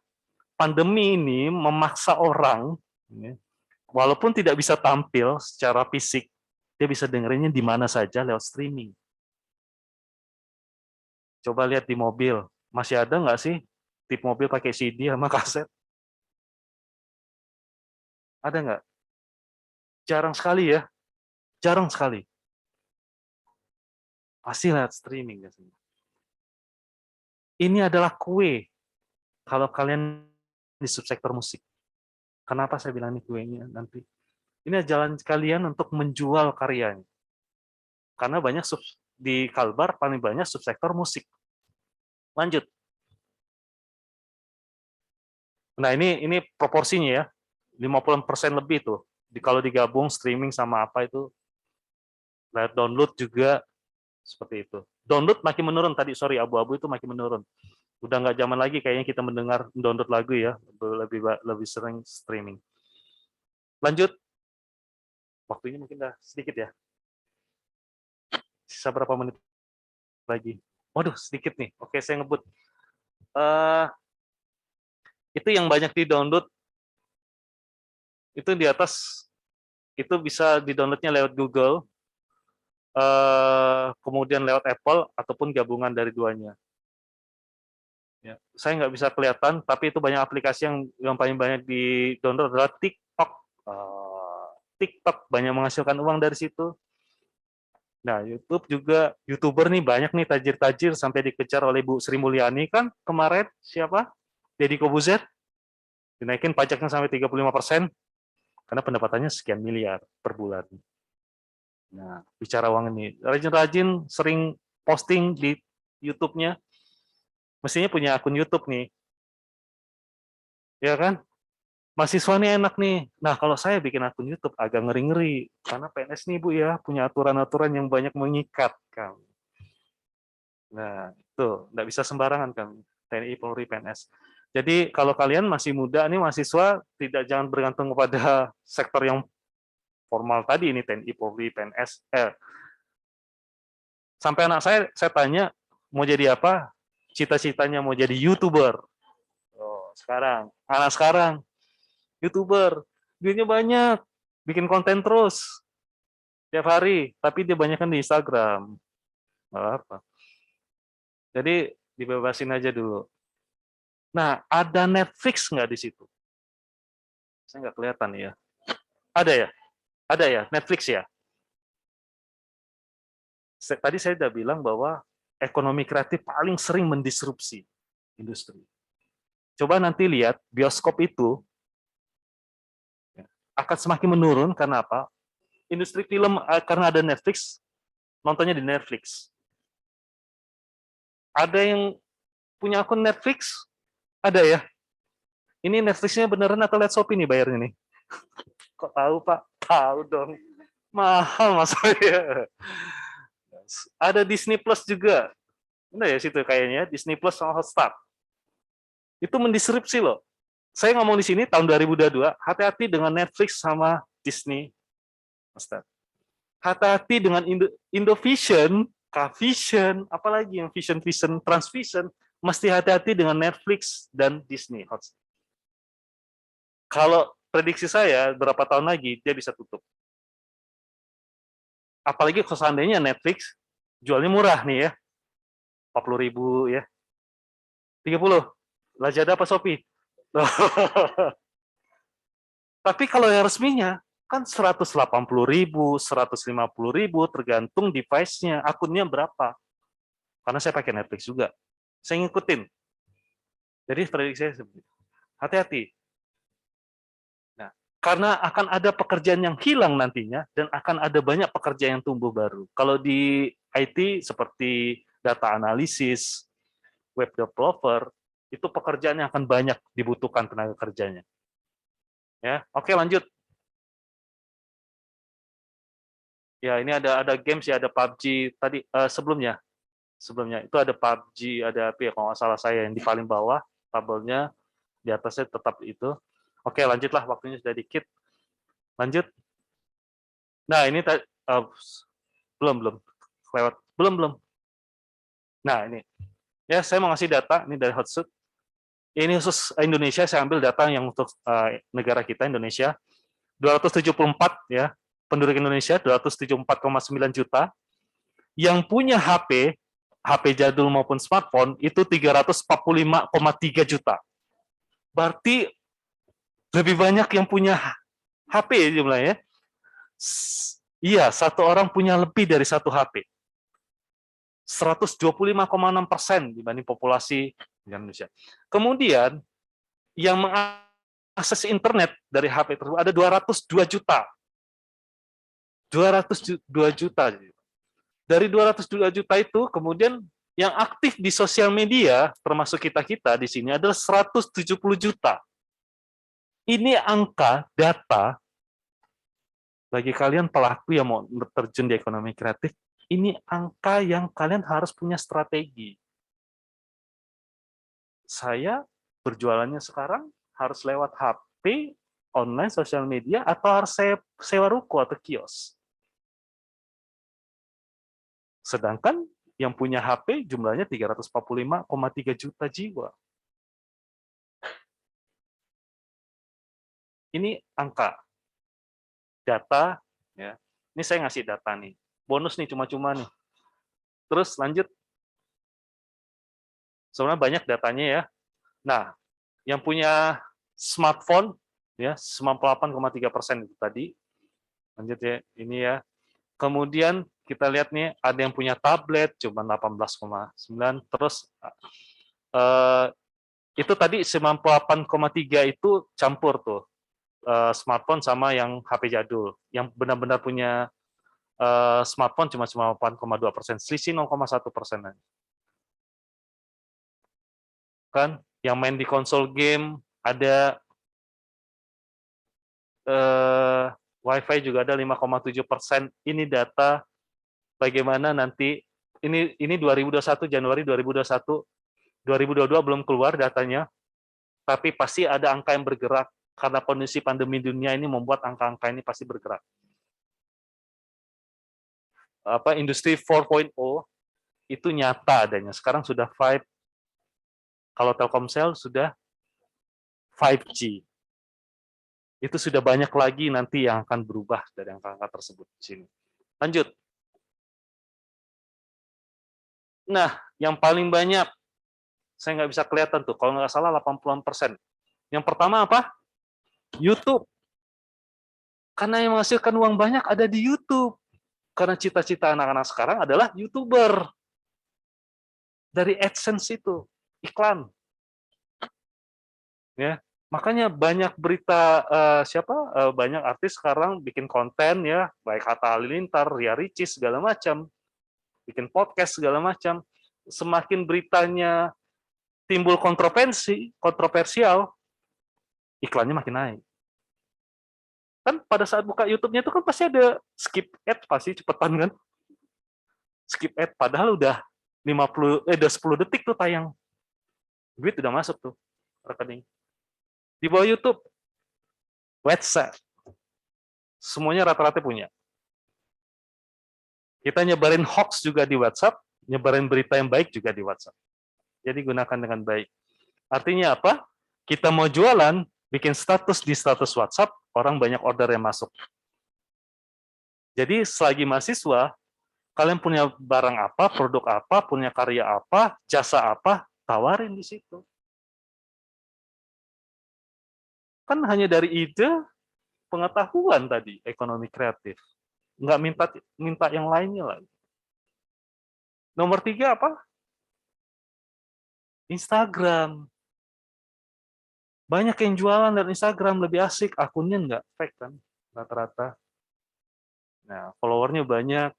pandemi ini memaksa orang, ya, walaupun tidak bisa tampil secara fisik, dia bisa dengerinnya di mana saja lewat streaming. Coba lihat di mobil, masih ada nggak sih tip mobil pakai CD sama kaset? Ada nggak? Jarang sekali ya, jarang sekali. Pasti lewat streaming biasanya. Ini adalah kue kalau kalian di subsektor musik. Kenapa saya bilang ini kuenya nanti? Ini jalan kalian untuk menjual karyanya. Karena banyak di Kalbar paling banyak subsektor musik. Lanjut. Nah, ini proporsinya ya. 50% lebih tuh. Kalau digabung streaming sama apa itu, lihat download juga seperti itu. Download makin menurun tadi, sorry, abu-abu itu makin menurun. Udah nggak zaman lagi kayaknya kita mendengar download lagu ya, lebih sering streaming. Lanjut. Waktunya mungkin udah sedikit ya. Sisa berapa menit lagi? Waduh, sedikit nih. Oke, saya ngebut. Itu yang banyak di-download, itu di atas, itu bisa di-downloadnya lewat Google, kemudian lewat Apple, ataupun gabungan dari duanya. Ya, saya nggak bisa kelihatan, tapi itu banyak aplikasi yang paling banyak di-download adalah TikTok. TikTok banyak menghasilkan uang dari situ. Nah, YouTube juga, YouTuber nih banyak nih tajir-tajir sampai dikejar oleh Bu Sri Mulyani kan kemarin, siapa? Deddy Kobuzer, dinaikin pajaknya sampai 35%, karena pendapatannya sekian miliar per bulan. Nah, bicara uang ini, rajin-rajin sering posting di YouTube-nya, mestinya punya akun YouTube nih. Ya kan? Mahasiswa nih enak nih. Nah, kalau saya bikin akun YouTube agak ngeri-ngeri, karena PNS nih Bu ya, punya aturan-aturan yang banyak mengikat kan. Nah, itu nggak bisa sembarangan kan, TNI, Polri, PNS. Jadi kalau kalian masih muda nih mahasiswa, jangan bergantung kepada sektor yang formal tadi ini, TNI, Polri, PNS. Sampai anak saya tanya mau jadi apa? Cita-citanya mau jadi YouTuber. Oh, anak sekarang YouTuber, duitnya banyak, bikin konten terus tiap hari, tapi dia banyak kan di Instagram. Malah apa? Jadi dibebasin aja dulu. Nah, ada Netflix nggak di situ? Saya nggak kelihatan ya. Ada ya? Ada ya? Netflix ya? Tadi saya sudah bilang bahwa ekonomi kreatif paling sering mendisrupsi industri. Coba nanti lihat bioskop itu ya, akan semakin menurun karena apa? Industri film karena ada Netflix, nontonnya di Netflix. Ada yang punya akun Netflix? Ada ya? Ini Netflix-nya beneran atau lihat Shopee nih bayarnya nih? Kok tahu Pak? Tahu dong. Mahal mas saya. Ada Disney Plus juga. Benar ya situ kayaknya, Disney Plus sama Hotstar. Itu mendisrupsi loh. Saya ngomong di sini tahun 2022, hati-hati dengan Netflix sama Disney. Hotstar. Hati-hati dengan Indovision, Kvision, apalagi yang Vision, Transvision, mesti hati-hati dengan Netflix dan Disney Hotstar. Kalau prediksi saya, berapa tahun lagi dia bisa tutup. Apalagi kalau seandainya Netflix jualnya murah nih ya, 40.000 ya, 30, Lazada apa Shopee? Tapi kalau yang resminya kan 180.000, 150.000 tergantung device-nya, akunnya berapa. Karena saya pakai Netflix juga, saya ngikutin. Jadi prediksi saya hati-hati. Nah, karena akan ada pekerjaan yang hilang nantinya dan akan ada banyak pekerjaan yang tumbuh baru. Kalau di IT seperti data analisis, web developer, itu pekerjaan yang akan banyak dibutuhkan tenaga kerjanya. Ya, oke lanjut. Ya, ini ada games ya, ada PUBG tadi sebelumnya itu ada PUBG, ada apa ya kalau nggak salah saya yang di paling bawah tabelnya, di atasnya tetap itu. Oke, lanjutlah, waktunya sudah dikit. Lanjut. Nah, ini belum lewat, belum. Nah, ini ya saya mau ngasih data ini dari Hotsuite. Ini khusus Indonesia, saya ambil data yang untuk negara kita Indonesia. 274 ya, penduduk Indonesia 274,9 juta. Yang punya HP jadul maupun smartphone itu 345,3 juta. Berarti lebih banyak yang punya HP jumlahnya. Iya, satu orang punya lebih dari satu HP. 125,6% dibanding populasi di Indonesia. Kemudian yang mengakses internet dari HP tersebut ada 202 juta. 202 juta. Dari 202 juta itu, kemudian yang aktif di sosial media, termasuk kita-kita di sini, adalah 170 juta. Ini angka data, bagi kalian pelaku yang mau terjun di ekonomi kreatif, ini angka yang kalian harus punya strategi. Saya berjualannya sekarang harus lewat HP, online, sosial media, atau harus saya sewa ruko atau kios. Sedangkan yang punya HP jumlahnya 345,3 juta jiwa. Ini angka, data, ya. Ini saya ngasih data nih. Bonus nih cuma-cuma nih. Terus lanjut. Sebenarnya banyak datanya ya. Nah, yang punya smartphone ya 98,3% itu tadi. Lanjut ya, ini ya. Kemudian kita lihat nih ada yang punya tablet cuma 18,9. Terus itu tadi 98,3 itu campur tuh. Smartphone sama yang HP jadul. Yang benar-benar punya smartphone cuma 8,2%, selisih 0,1%. Kan yang main di konsol game ada WiFi juga ada 5,7%. Ini data bagaimana nanti ini 2021, Januari 2021, 2022 belum keluar datanya, tapi pasti ada angka yang bergerak karena kondisi pandemi dunia ini membuat angka-angka ini pasti bergerak. Industri 4.0 itu nyata adanya. Sekarang sudah 5, kalau Telkomsel sudah 5G. Itu sudah banyak lagi nanti yang akan berubah dari angka-angka tersebut di sini. Lanjut. Nah, yang paling banyak, saya nggak bisa kelihatan tuh, kalau nggak salah 80%. Yang pertama apa? YouTube. Karena yang menghasilkan uang banyak ada di YouTube. Karena cita-cita anak-anak sekarang adalah YouTuber. Dari AdSense itu, iklan. Ya, makanya banyak berita banyak artis sekarang bikin konten ya, baik Hatta Halilintar, Ria Ricis segala macam. Bikin podcast segala macam, semakin beritanya timbul kontroversial, iklannya makin naik. Kan pada saat buka YouTube-nya itu kan pasti ada skip ad, pasti cepetan kan? Skip ad, padahal udah 10 detik tuh tayang. Duit udah masuk tuh rekening. Di bawah YouTube, WhatsApp, semuanya rata-rata punya. Kita nyebarin hoax juga di WhatsApp, nyebarin berita yang baik juga di WhatsApp. Jadi gunakan dengan baik. Artinya apa? Kita mau jualan, bikin status di status WhatsApp, orang banyak order yang masuk. Jadi selagi mahasiswa, kalian punya barang apa, produk apa, punya karya apa, jasa apa, tawarin di situ. Kan hanya dari ide, pengetahuan tadi, ekonomi kreatif. Nggak minta yang lainnya lagi. Nomor 3 apa? Instagram. Banyak yang jualan dari Instagram, lebih asik, akunnya nggak fake kan, rata-rata. Nah, followernya banyak.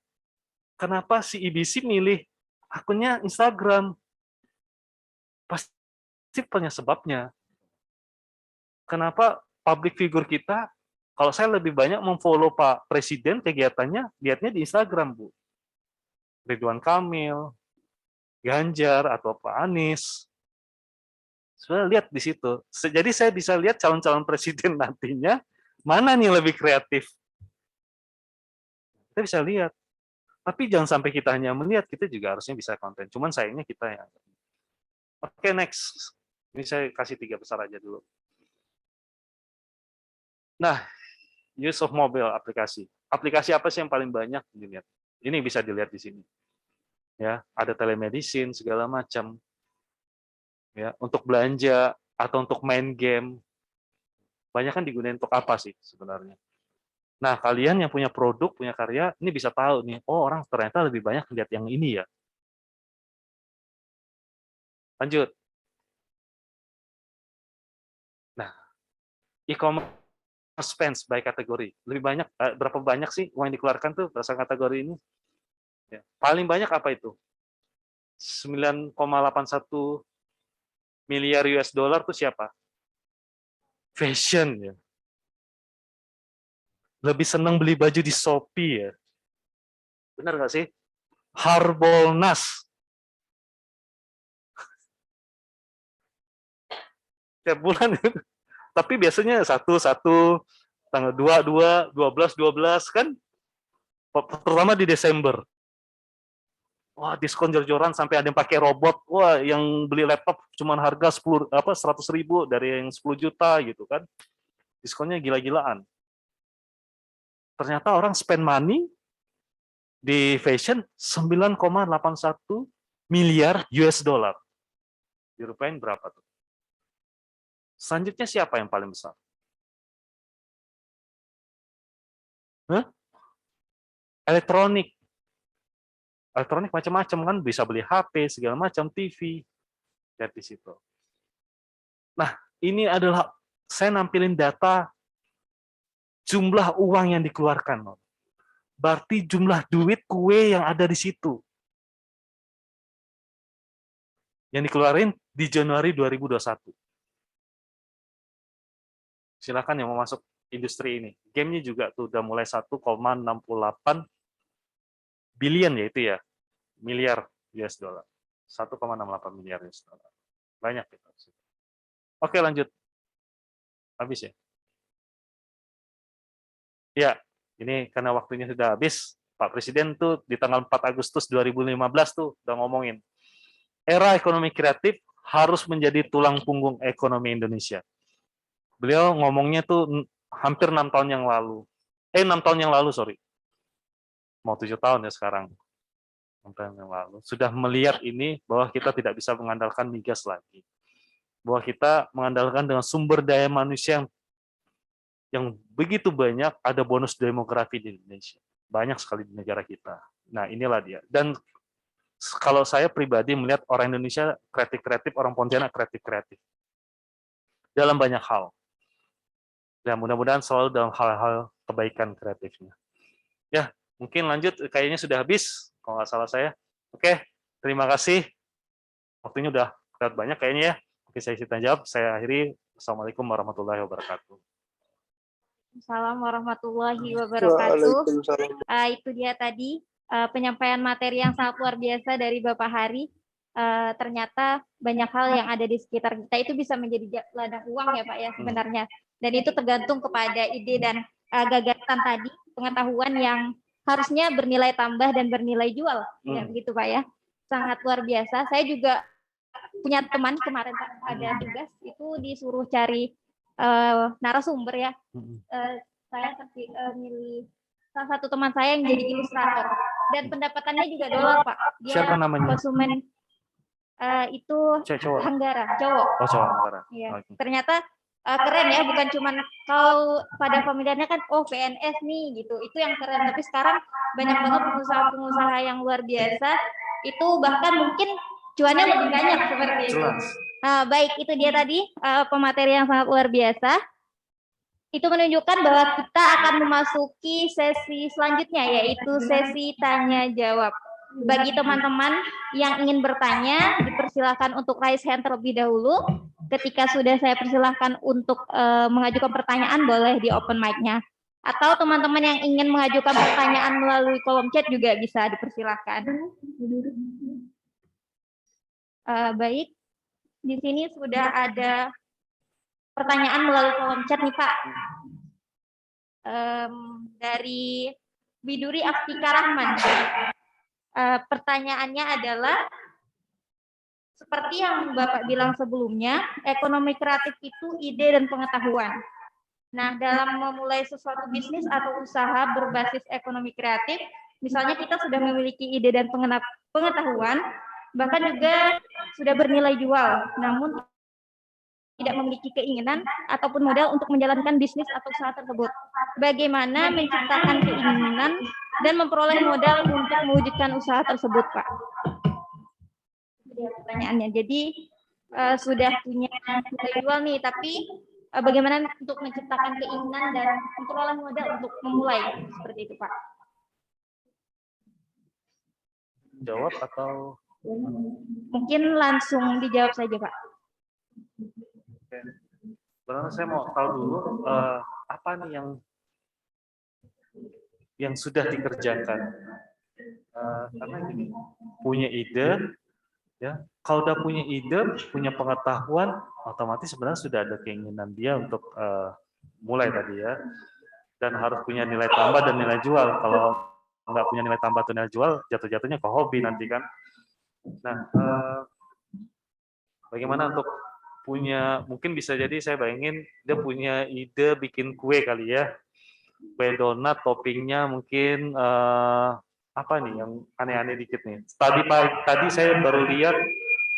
Kenapa si IBC milih akunnya Instagram? Pasti punya sebabnya. Kenapa public figure kita, kalau saya lebih banyak memfollow Pak Presiden kegiatannya, lihatnya di Instagram, Bu. Ridwan Kamil, Ganjar, atau Pak Anies. Saya lihat di situ. Jadi saya bisa lihat calon-calon presiden nantinya, mana nih yang lebih kreatif. Kita bisa lihat. Tapi jangan sampai kita hanya melihat, kita juga harusnya bisa konten. Cuman sayangnya kita yang... Oke, next. Ini saya kasih 3 besar aja dulu. Nah, use of mobile aplikasi. Aplikasi apa sih yang paling banyak dilihat? Ini bisa dilihat di sini. Ya, ada telemedicine segala macam. Ya, untuk belanja atau untuk main game. Banyak kan digunakan untuk apa sih sebenarnya? Nah, kalian yang punya produk, punya karya, ini bisa tahu nih, oh orang ternyata lebih banyak lihat yang ini ya. Lanjut. Nah, e-commerce spends by kategori. Lebih banyak, berapa banyak sih uang yang dikeluarkan tuh berdasarkan kategori ini? Ya. Paling banyak apa itu? 9,81 miliar US dollar tuh siapa? Fashion ya. Lebih senang beli baju di Shopee ya. Benar nggak sih? Harbolnas. Tiap bulan. Tapi biasanya 1, tanggal 2, 12 kan? Terutama di Desember. Wah, diskon jor-joran sampai ada yang pakai robot. Wah, yang beli laptop cuma harga 100.000 dari yang 10 juta gitu kan. Diskonnya gila-gilaan. Ternyata orang spend money di fashion 9,81 miliar US dollar. Dirupain berapa tuh? Selanjutnya siapa yang paling besar? Hah? Elektronik. Elektronik macam-macam kan, bisa beli HP, segala macam, TV. Lihat di situ. Nah, ini adalah saya nampilin data jumlah uang yang dikeluarkan. Berarti jumlah duit kue yang ada di situ. Yang dikeluarin di Januari 2021. Silakan yang mau masuk industri ini. Game-nya juga tuh udah mulai 1,68 billion ya itu ya. miliar US dollar. 1,68 miliar US dollar. Banyak itu. Oke, lanjut. Habis ya? Ya, ini karena waktunya sudah habis, Pak Presiden tuh di tanggal 4 Agustus 2015 tuh udah ngomongin, era ekonomi kreatif harus menjadi tulang punggung ekonomi Indonesia. Beliau ngomongnya tuh hampir 6 tahun yang lalu. 6 tahun yang lalu, sorry. Mau 7 tahun ya sekarang. 6 tahun yang lalu. Sudah melihat ini bahwa kita tidak bisa mengandalkan migas lagi. Bahwa kita mengandalkan dengan sumber daya manusia yang begitu banyak, ada bonus demografi di Indonesia. Banyak sekali di negara kita. Nah, inilah dia. Dan kalau saya pribadi melihat orang Indonesia kreatif-kreatif, orang Pontianak kreatif-kreatif. Dalam banyak hal. Dan mudah-mudahan selalu dalam hal-hal kebaikan kreatifnya. Ya, mungkin lanjut, kayaknya sudah habis, kalau nggak salah saya. Oke, terima kasih. Waktunya udah banyak kayaknya ya. Oke, saya isi tanya jawab. Saya akhiri. Assalamualaikum warahmatullahi wabarakatuh. Assalamualaikum warahmatullahi wabarakatuh. Waalaikumsalam. Itu dia tadi penyampaian materi yang sangat luar biasa dari Bapak Hari. Ternyata banyak hal yang ada di sekitar kita itu bisa menjadi ladang uang ya Pak ya sebenarnya. Dan itu tergantung kepada ide dan gagasan tadi, pengetahuan yang harusnya bernilai tambah dan bernilai jual. Ya, begitu Pak ya. Sangat luar biasa. Saya juga punya teman kemarin Pak, ada tugas itu disuruh cari narasumber ya. Saya milih salah satu teman saya yang jadi ilustrator dan pendapatannya juga dolar Pak. Dia Siapa namanya? konsumen itu Cowok. Hanggara, cowok. Oh, cowok Hanggara. Iya. Oke. Ternyata keren ya, bukan cuman kalau pada familiarnya kan oh PNS nih gitu. Itu yang keren, tapi sekarang banyak banget pengusaha-pengusaha yang luar biasa. Itu bahkan mungkin cuannya lebih banyak seperti itu. Jelas. Baik, itu dia tadi pemateri yang sangat luar biasa. Itu menunjukkan bahwa kita akan memasuki sesi selanjutnya, yaitu sesi tanya jawab. Bagi teman-teman yang ingin bertanya, dipersilahkan untuk raise hand terlebih dahulu. Ketika sudah saya persilahkan untuk mengajukan pertanyaan, boleh di open mic-nya. Atau teman-teman yang ingin mengajukan pertanyaan melalui kolom chat juga bisa dipersilahkan. Baik, di sini sudah ada pertanyaan melalui kolom chat nih Pak. Dari Biduri Aftika Rahman. Pertanyaannya adalah, seperti yang Bapak bilang sebelumnya, ekonomi kreatif itu ide dan pengetahuan. Nah, dalam memulai sesuatu bisnis atau usaha berbasis ekonomi kreatif, misalnya kita sudah memiliki ide dan pengetahuan, bahkan juga sudah bernilai jual, namun tidak memiliki keinginan ataupun modal untuk menjalankan bisnis atau usaha tersebut. Bagaimana menciptakan keinginan dan memperoleh modal untuk mewujudkan usaha tersebut, Pak? Pertanyaannya. Jadi sudah punya nilai jual nih, tapi bagaimana untuk menciptakan keinginan dan memperoleh modal untuk memulai seperti itu, Pak? Jawab atau mungkin langsung dijawab saja, Pak. Sebenarnya saya mau tahu dulu apa nih yang sudah dikerjakan. Karena gini, punya ide, ya. Kalau udah punya ide, punya pengetahuan, otomatis sebenarnya sudah ada keinginan dia untuk mulai tadi ya. Dan harus punya nilai tambah dan nilai jual. Kalau nggak punya nilai tambah atau nilai jual, jatuh-jatuhnya ke hobi nanti kan. Nah, bagaimana untuk punya, mungkin bisa jadi saya bayangin dia punya ide bikin kue kali ya, kue donat toppingnya mungkin apa nih yang aneh-aneh dikit nih. Tadi saya baru lihat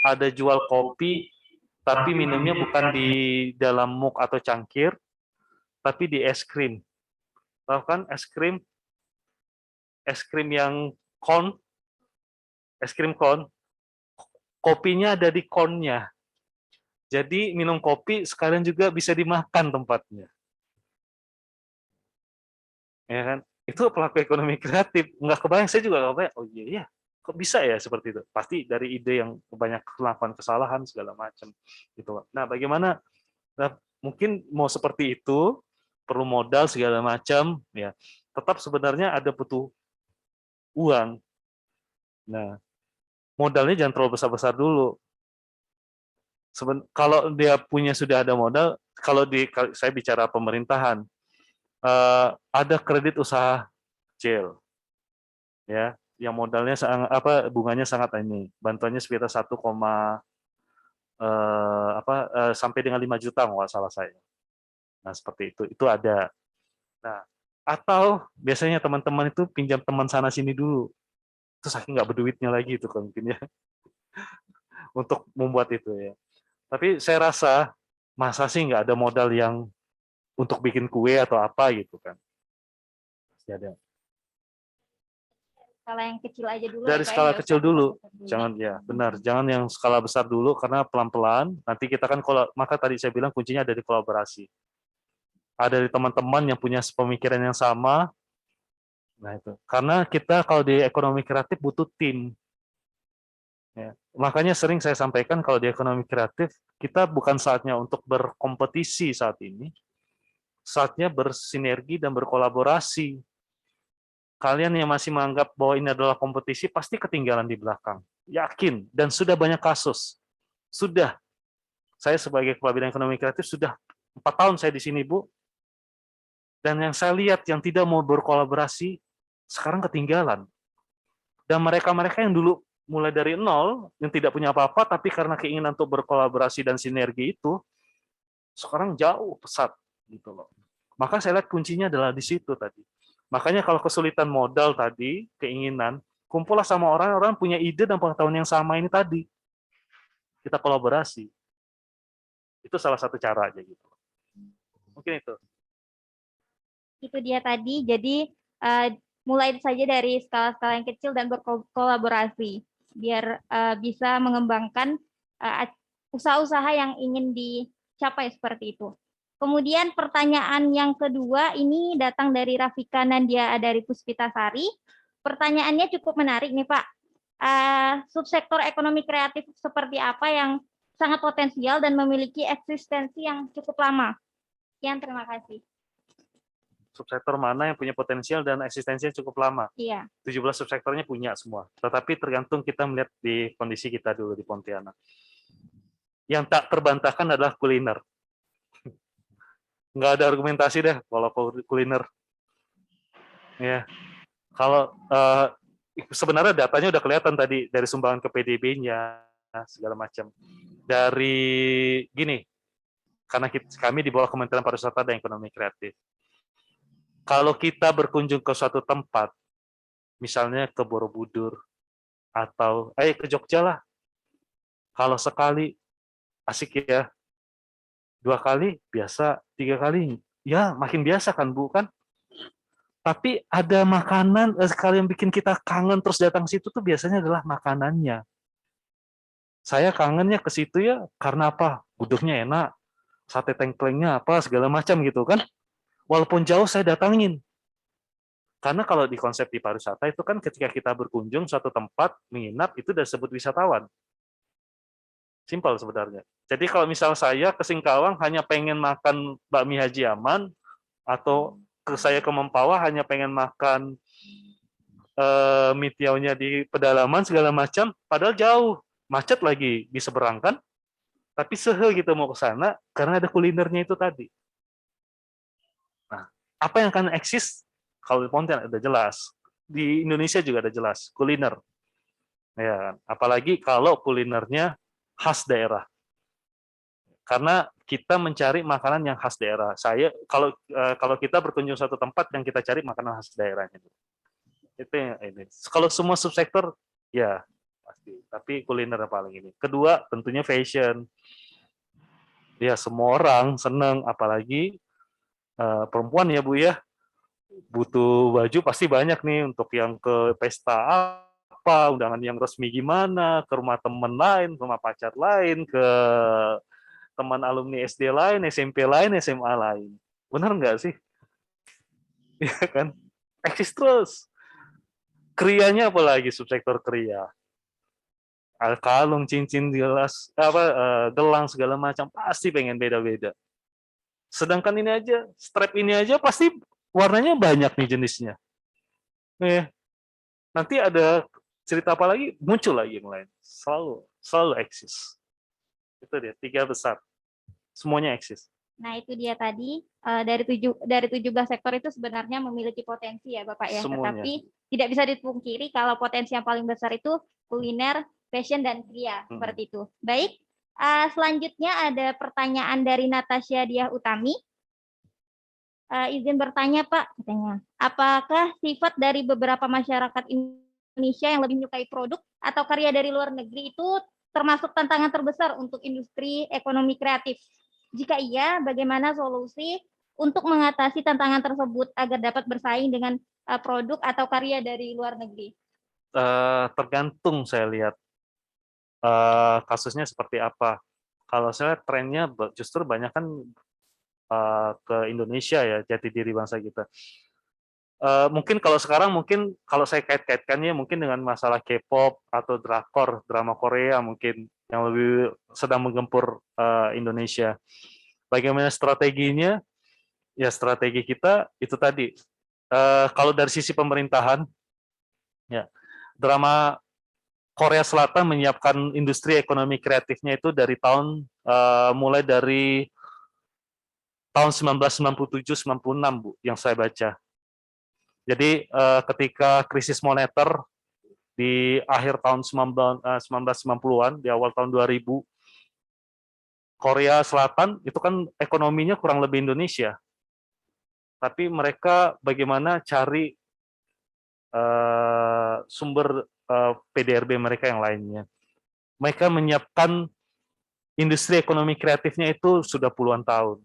ada jual kopi tapi minumnya bukan di dalam mug atau cangkir tapi di es krim. Tahu kan es krim yang kon, es krim kon, kopinya ada di konnya. Jadi minum kopi sekalian juga bisa dimakan tempatnya. Ya kan? Itu pelaku ekonomi kreatif. Nggak kebayang, saya juga nggak kebayang. Oh iya, iya, kok bisa ya seperti itu? Pasti dari ide yang banyak melakukan kesalahan segala macam. Gitu. Nah, bagaimana? Nah, mungkin mau seperti itu perlu modal segala macam. Ya, tetap sebenarnya ada butuh uang. Nah, modalnya jangan terlalu besar-besar dulu. Kalau dia punya sudah ada modal, saya bicara pemerintahan, ada kredit usaha kecil, ya, yang modalnya bunganya sangat ini, bantuannya sekitar 1, sampai dengan 5 juta kalau nggak salah saya. Nah seperti itu ada. Nah atau biasanya teman-teman itu pinjam teman sana sini dulu, terus akhirnya nggak berduitnya lagi itu kan mungkin ya untuk membuat itu ya. Tapi saya rasa masa sih nggak ada modal yang untuk bikin kue atau apa gitu kan. Pasti ada. Skala yang kecil aja dulu Dari ya, Pak, skala nggak kecil usah dulu, besar-besar dulu. jangan ya benar, jangan yang skala besar dulu karena pelan-pelan nanti kita kan maka tadi saya bilang kuncinya ada di kolaborasi. Ada di teman-teman yang punya pemikiran yang sama. Nah itu. Karena kita kalau di ekonomi kreatif butuh tim. Ya. Makanya sering saya sampaikan kalau di ekonomi kreatif, kita bukan saatnya untuk berkompetisi saat ini, saatnya bersinergi dan berkolaborasi. Kalian yang masih menganggap bahwa ini adalah kompetisi, pasti ketinggalan di belakang. Yakin, dan sudah banyak kasus. Sudah. Saya sebagai Kepala Bidang Ekonomi Kreatif, sudah 4 tahun saya di sini, Bu. Dan yang saya lihat yang tidak mau berkolaborasi, sekarang ketinggalan. Dan mereka-mereka yang dulu mulai dari nol, yang tidak punya apa-apa, tapi karena keinginan untuk berkolaborasi dan sinergi itu, sekarang jauh pesat. Gitu loh. Maka saya lihat kuncinya adalah di situ tadi. Makanya kalau kesulitan modal tadi, keinginan, kumpullah sama orang-orang punya ide dan pengetahuan yang sama ini tadi. Kita kolaborasi. Itu salah satu cara aja gitu. Mungkin itu. Itu dia tadi. Jadi mulai saja dari skala-skala yang kecil dan berkolaborasi biar bisa mengembangkan usaha-usaha yang ingin dicapai seperti itu. Kemudian pertanyaan yang kedua ini datang dari Rafika Nandia dari Puspitasari. Pertanyaannya cukup menarik nih Pak. Subsektor ekonomi kreatif seperti apa yang sangat potensial dan memiliki eksistensi yang cukup lama? Sekian, terima kasih. Subsektor mana yang punya potensial dan eksistensinya cukup lama? Iya. 17 subsektornya punya semua. Tetapi tergantung kita melihat di kondisi kita dulu di Pontianak. Yang tak terbantahkan adalah kuliner. Nggak ada argumentasi deh kalau kuliner. Ya, kalau sebenarnya datanya udah kelihatan tadi dari sumbangan ke PDB-nya segala macam. Dari gini, karena kami di bawah Kementerian Pariwisata dan Ekonomi Kreatif. Kalau kita berkunjung ke suatu tempat, misalnya ke Borobudur atau ke Jogja lah, kalau sekali asik ya, 2 kali biasa, 3 kali ya makin biasa kan Bu kan. Tapi ada makanan sekali yang bikin kita kangen terus datang situ tuh biasanya adalah makanannya. Saya kangennya ke situ ya karena apa? Gudegnya enak, sate tengklengnya apa segala macam gitu kan. Walaupun jauh saya datangin. Karena kalau di konsep di pariwisata itu kan ketika kita berkunjung suatu tempat, menginap itu sudah disebut wisatawan. Simpel sebenarnya. Jadi kalau misal saya ke Singkawang hanya pengen makan bakmi Haji Aman, atau saya ke Mempawah hanya pengen makan mie tiaunya di pedalaman segala macam, padahal jauh, macet lagi di seberang kan, tapi sehe gitu mau ke sana karena ada kulinernya itu tadi. Nah, apa yang akan eksis kalau di Pontianak ada jelas, di Indonesia juga ada jelas kuliner. Ya, apalagi kalau kulinernya khas daerah. Karena kita mencari makanan yang khas daerah. Kalau kita berkunjung suatu tempat yang kita cari makanan khas daerahnya. Itu yang ini. Kalau semua subsektor ya pasti, tapi kuliner yang paling ini. Kedua tentunya fashion. Ya semua orang seneng, apalagi perempuan ya Bu ya. Butuh baju pasti banyak nih untuk yang ke pesta apa, undangan yang resmi gimana, ke rumah teman lain, ke rumah pacar lain, ke teman alumni SD lain, SMP lain, SMA lain. Benar nggak sih? Iya kan? Eksis terus. Krianya apalagi subsektor kria. Kalung, cincin, gelas, gelang segala macam pasti pengen beda-beda. Sedangkan ini aja, strap ini aja pasti warnanya banyak nih jenisnya. Nanti ada cerita apa lagi, muncul lagi yang lain. Selalu eksis. Itu dia, 3 besar. Semuanya eksis. Nah, itu dia tadi dari 17 sektor itu sebenarnya memiliki potensi ya, Bapak ya. Semuanya. Tetapi tidak bisa dipungkiri kalau potensi yang paling besar itu kuliner, fashion dan kria, seperti itu. Baik, selanjutnya ada pertanyaan dari Natasha Diah Utami. Izin bertanya, Pak, katanya. Apakah sifat dari beberapa masyarakat Indonesia yang lebih menyukai produk atau karya dari luar negeri itu termasuk tantangan terbesar untuk industri ekonomi kreatif? Jika iya, bagaimana solusi untuk mengatasi tantangan tersebut agar dapat bersaing dengan produk atau karya dari luar negeri? Tergantung saya lihat kasusnya seperti apa. Kalau saya trennya justru banyak kan ke Indonesia ya, jati diri bangsa kita. Mungkin kalau sekarang kalau saya kait-kaitkannya mungkin dengan masalah K-pop atau drakor, drama Korea mungkin yang lebih sedang menggempur Indonesia. Bagaimana strateginya? Ya strategi kita itu tadi. Kalau dari sisi pemerintahan, ya drama Korea Selatan menyiapkan industri ekonomi kreatifnya itu dari mulai dari tahun 1997-96 Bu, yang saya baca. Jadi ketika krisis moneter di akhir tahun 1990-an, di awal tahun 2000, Korea Selatan itu kan ekonominya kurang lebih Indonesia. Tapi mereka bagaimana cari sumber PDRB mereka yang lainnya. Mereka menyiapkan industri ekonomi kreatifnya itu sudah puluhan tahun.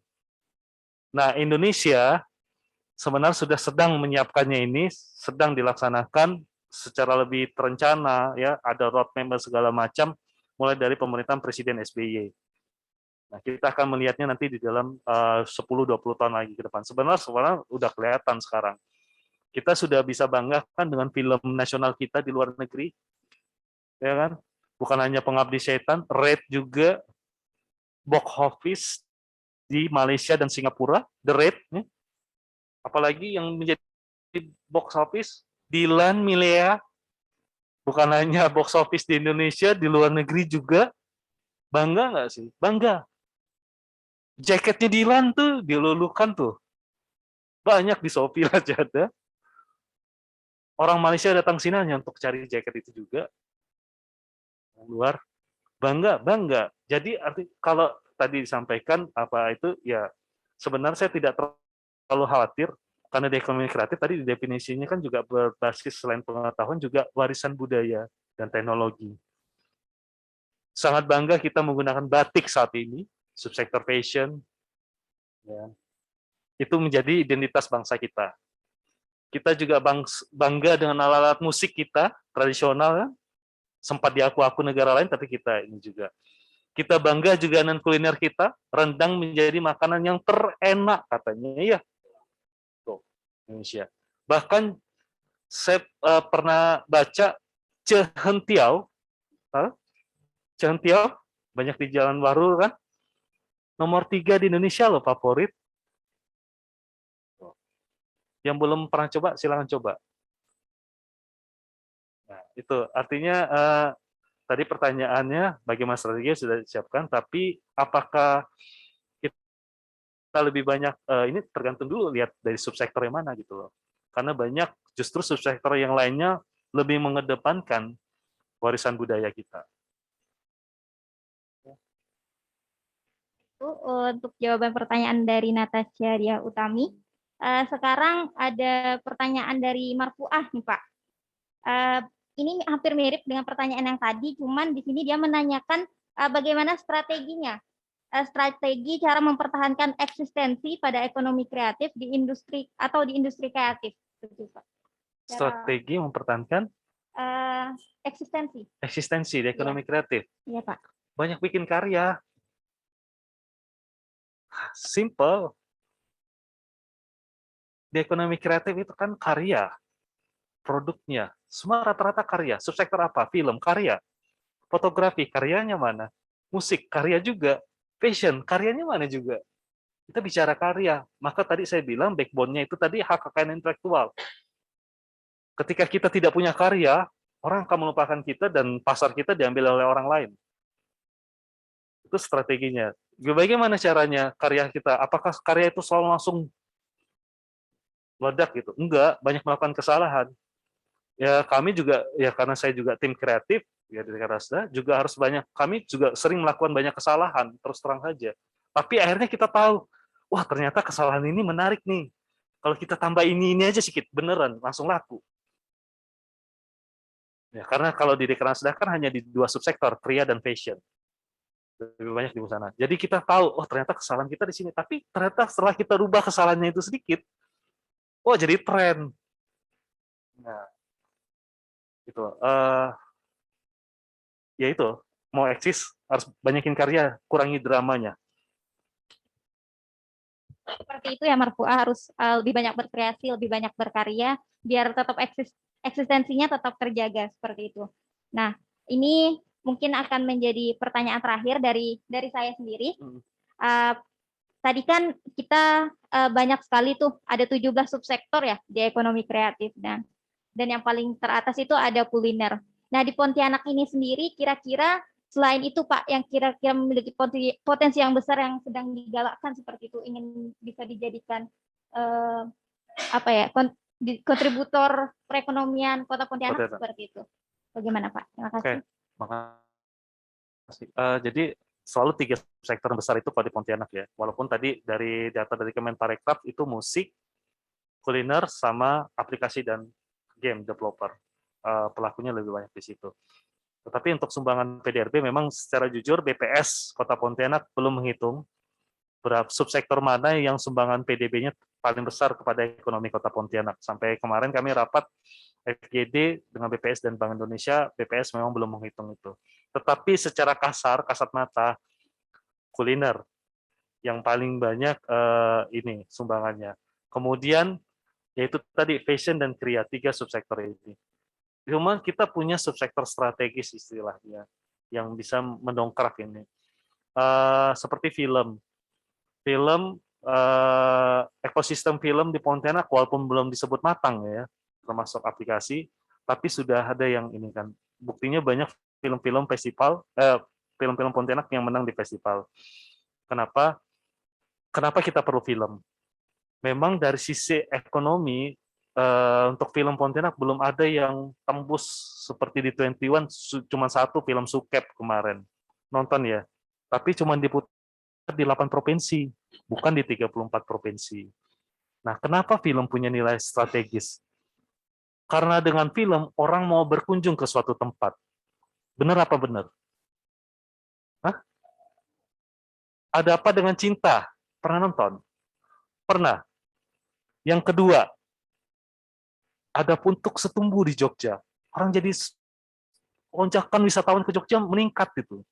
Nah, Indonesia sebenarnya sudah sedang menyiapkannya ini, sedang dilaksanakan secara lebih terencana, ya ada roadmap segala macam, mulai dari pemerintahan Presiden SBY. Nah, kita akan melihatnya nanti di dalam 10-20 tahun lagi ke depan. Sebenarnya udah kelihatan sekarang. Kita sudah bisa banggakan dengan film nasional kita di luar negeri, ya kan? Bukan hanya Pengabdi Setan, Raid juga, box office di Malaysia dan Singapura, The Raid, ya. Apalagi yang menjadi box office, Dilan Milea, bukan hanya box office di Indonesia, di luar negeri juga. Bangga nggak sih? Bangga. Jaketnya Dilan tuh dilulukan tuh. Banyak di Shopee aja ada. Orang Malaysia datang sini hanya untuk cari jaket itu juga. Luar. Bangga. Jadi kalau tadi disampaikan apa itu, ya sebenarnya saya tidak terlalu khawatir, karena di ekonomi kreatif tadi definisinya kan juga berbasis selain pengetahuan juga warisan budaya dan teknologi. Sangat bangga kita menggunakan batik saat ini, subsektor fashion, ya. Itu menjadi identitas bangsa kita. Kita juga bangga dengan alat-alat musik kita, tradisional, ya. Sempat diaku-aku negara lain, tapi kita ini juga. Kita bangga juga dengan kuliner kita, rendang menjadi makanan yang terenak katanya, ya. Tuh, Indonesia. Bahkan saya pernah baca Cehentiao, banyak di Jalan Waru kan, nomor 3 di Indonesia loh favorit. Yang belum pernah coba, silakan coba. Nah, itu artinya tadi pertanyaannya bagaimana strategi sudah disiapkan, tapi apakah kita lebih banyak, ini tergantung dulu lihat dari subsektor yang mana gitu loh. Karena banyak justru subsektor yang lainnya lebih mengedepankan warisan budaya kita. Untuk jawaban pertanyaan dari Natasha Diah Utami. Sekarang ada pertanyaan dari Marfuah nih Pak. Ini hampir mirip dengan pertanyaan yang tadi, cuman di sini dia menanyakan bagaimana strateginya, strategi cara mempertahankan eksistensi pada ekonomi kreatif di industri kreatif. Strategi mempertahankan eksistensi di ekonomi kreatif. Iya Pak. Banyak bikin karya. Simple. Di ekonomi kreatif itu kan karya, produknya, semua rata-rata karya. Subsektor apa? Film, karya. Fotografi, karyanya mana? Musik, karya juga. Fashion, karyanya mana juga? Kita bicara karya. Maka tadi saya bilang backbone-nya itu tadi hak kekayaan intelektual. Ketika kita tidak punya karya, Orang akan melupakan kita dan pasar kita diambil oleh orang lain. Itu strateginya. Bagaimana caranya karya kita? Apakah karya itu selalu langsung meledak gitu? Enggak, banyak melakukan kesalahan. Ya kami juga, ya karena saya juga tim kreatif, ya di Rasda, juga harus banyak, kami juga sering melakukan banyak kesalahan, terus terang saja. Tapi akhirnya kita tahu, wah ternyata kesalahan ini menarik nih. Kalau kita tambah ini aja sedikit, beneran, langsung laku. Ya, karena kalau di Rasda kan hanya di 2 subsektor, kria dan fashion. Lebih banyak di sana. Jadi kita tahu, oh ternyata kesalahan kita di sini. Tapi ternyata setelah kita rubah kesalahannya itu sedikit, oh jadi tren. Nah, itu. Ya itu, mau eksis harus banyakin karya, kurangi dramanya. Seperti itu ya Marfuah, harus lebih banyak berkreasi, lebih banyak berkarya, biar tetap eksistensinya tetap terjaga seperti itu. Nah, ini mungkin akan menjadi pertanyaan terakhir dari saya sendiri. Tadi kan kita banyak sekali tuh, ada 17 subsektor ya di ekonomi kreatif, dan yang paling teratas itu ada kuliner. Nah, di Pontianak ini sendiri kira-kira selain itu Pak, yang kira-kira memiliki potensi yang besar yang sedang digalakkan seperti itu, ingin bisa dijadikan apa ya, kontributor perekonomian Kota Pontianak seperti itu. Bagaimana Pak? Terima kasih. Oke, makasih. Jadi selalu 3 sektor besar itu kalau di Pontianak ya. Walaupun tadi dari data dari Kemenparekraf itu musik, kuliner, sama aplikasi dan game developer. Pelakunya lebih banyak di situ. Tetapi untuk sumbangan PDRB memang secara jujur BPS Kota Pontianak belum menghitung berapa subsektor mana yang sumbangan PDB-nya paling besar kepada ekonomi Kota Pontianak. Sampai kemarin kami rapat FGD dengan BPS dan Bank Indonesia, BPS memang belum menghitung itu. Tetapi secara kasat mata, kuliner yang paling banyak ini sumbangannya. Kemudian yaitu tadi fashion dan kria, 3 subsektor ini. Cuma kita punya subsektor strategis istilahnya yang bisa mendongkrak ini. Seperti film, ekosistem film di Pontianak walaupun belum disebut matang ya, termasuk aplikasi, tapi sudah ada yang ini kan. Buktinya banyak film-film festival, film-film Pontianak yang menang di festival. Kenapa? Kenapa kita perlu film? Memang dari sisi ekonomi untuk film Pontianak belum ada yang tembus seperti di 21, cuma 1 film Sukep kemarin nonton ya, tapi cuma diputar di 8 provinsi, bukan di 34 provinsi. Nah, kenapa film punya nilai strategis? Karena dengan film orang mau berkunjung ke suatu tempat. Benar apa benar? Hah? Ada apa dengan cinta? Pernah nonton? Pernah. Yang kedua, ada puntuk setumbu di Jogja. Orang jadi lonjakan wisatawan ke Jogja meningkat itu.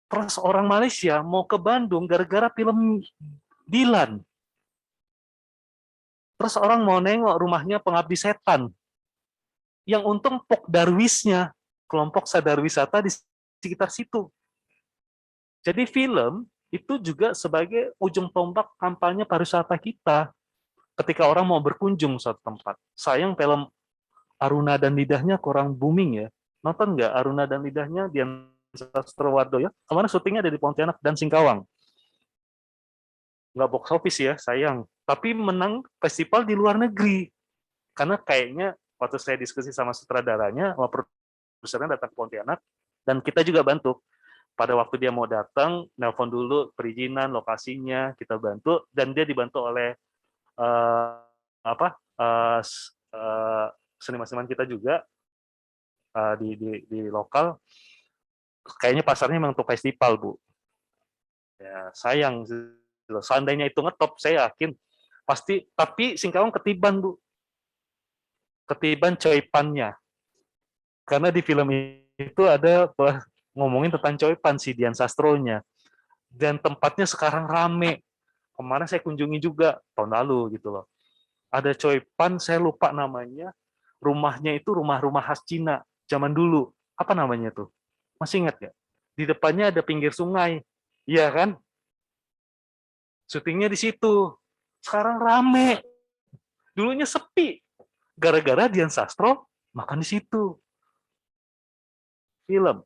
Terus orang Malaysia mau ke Bandung gara-gara film Dilan. Terus orang mau nengok rumahnya Pengabdi Setan. Yang untung Pok Darwisnya, kelompok sadar wisata di sekitar situ. Jadi film itu juga sebagai ujung tombak kampanye pariwisata kita. Ketika orang mau berkunjung suatu tempat. Sayang film Aruna dan Lidahnya kurang booming ya. Nonton nggak Aruna dan Lidahnya, Dian Sastrowardoyo? Kemarin syutingnya ada di Pontianak dan Singkawang. Nggak box office ya, sayang. Tapi menang festival di luar negeri. Karena kayaknya waktu saya diskusi sama sutradaranya, sama produsernya datang ke Pontianak, dan kita juga bantu. Pada waktu dia mau datang, nelpon dulu perizinan, lokasinya, kita bantu, dan dia dibantu oleh seniman-seniman kita juga di lokal. Kayaknya pasarnya memang untuk festival, Bu. Ya, sayang. Seandainya itu ngetop, saya yakin pasti. Tapi Singkawang ketiban, Bu. Ketiban coipannya. Karena di film itu ada ngomongin tentang coipan si Dian Sastronya. Dan tempatnya sekarang rame. Kemarin saya kunjungi juga tahun lalu gitu loh. Ada coipan, saya lupa namanya. Rumahnya itu rumah-rumah khas Cina zaman dulu. Apa namanya tuh? Masih ingat nggak? Di depannya ada pinggir sungai. Iya kan? Syutingnya di situ. Sekarang rame. Dulunya sepi. Gara-gara Dian Sastro makan di situ. film.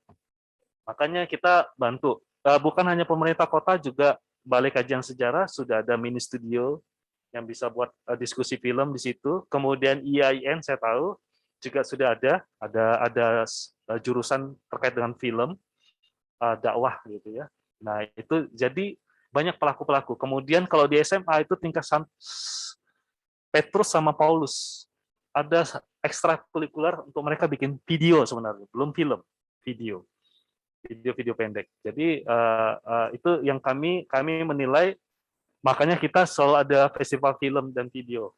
Makanya kita bantu. Bukan hanya pemerintah kota, juga Balai Kajian Sejarah sudah ada mini studio yang bisa buat diskusi film di situ. Kemudian IAIN saya tahu juga sudah ada jurusan terkait dengan film, dakwah gitu ya. Nah, itu jadi banyak pelaku-pelaku. Kemudian kalau di SMA itu tingkat Petrus sama Paulus. Ada ekstrakurikuler untuk mereka bikin video sebenarnya, belum film, video pendek. Jadi itu yang kami menilai, makanya kita selalu ada festival film dan video.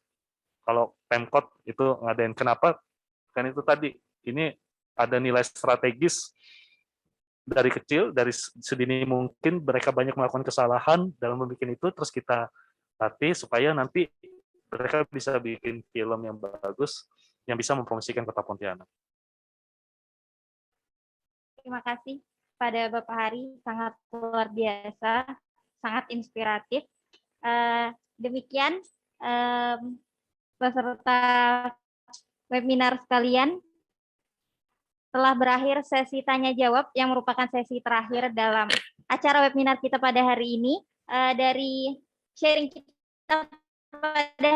Kalau Pemkot itu ngadain, kenapa? Kan itu tadi, ini ada nilai strategis dari kecil, dari sedini mungkin mereka banyak melakukan kesalahan dalam membuat itu, terus kita latih supaya nanti mereka bisa bikin film yang bagus, yang bisa mempromosikan Kota Pontianak. Terima kasih pada Bapak Hari, sangat luar biasa, sangat inspiratif. Demikian peserta webinar sekalian, telah berakhir sesi tanya jawab yang merupakan sesi terakhir dalam acara webinar kita pada hari ini. Dari sharing kita pada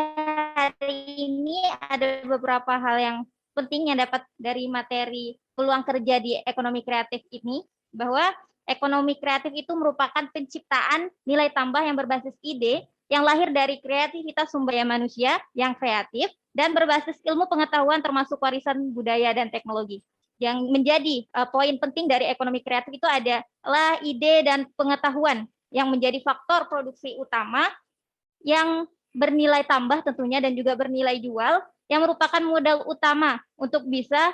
hari ini ada beberapa hal yang penting yang dapat dari materi peluang kerja di ekonomi kreatif ini, bahwa ekonomi kreatif itu merupakan penciptaan nilai tambah yang berbasis ide yang lahir dari kreativitas sumber daya manusia yang kreatif dan berbasis ilmu pengetahuan termasuk warisan budaya dan teknologi. Yang menjadi poin penting dari ekonomi kreatif itu adalah ide dan pengetahuan yang menjadi faktor produksi utama yang bernilai tambah tentunya dan juga bernilai jual, yang merupakan modal utama untuk bisa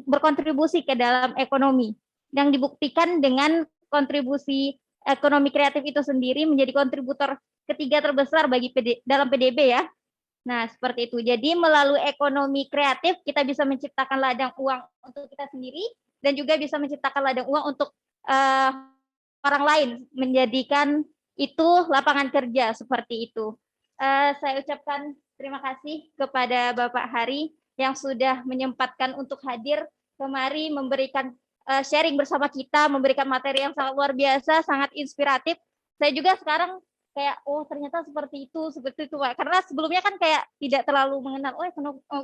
berkontribusi ke dalam ekonomi, yang dibuktikan dengan kontribusi ekonomi kreatif itu sendiri menjadi kontributor ketiga terbesar bagi dalam PDB ya. Nah, seperti itu. Jadi melalui ekonomi kreatif kita bisa menciptakan ladang uang untuk kita sendiri dan juga bisa menciptakan ladang uang untuk orang lain, menjadikan itu lapangan kerja seperti itu. Saya ucapkan terima kasih kepada Bapak Hari yang sudah menyempatkan untuk hadir kemari memberikan sharing bersama kita, memberikan materi yang sangat luar biasa, sangat inspiratif. Saya juga sekarang kayak, oh ternyata seperti itu Pak. Karena sebelumnya kan kayak tidak terlalu mengenal,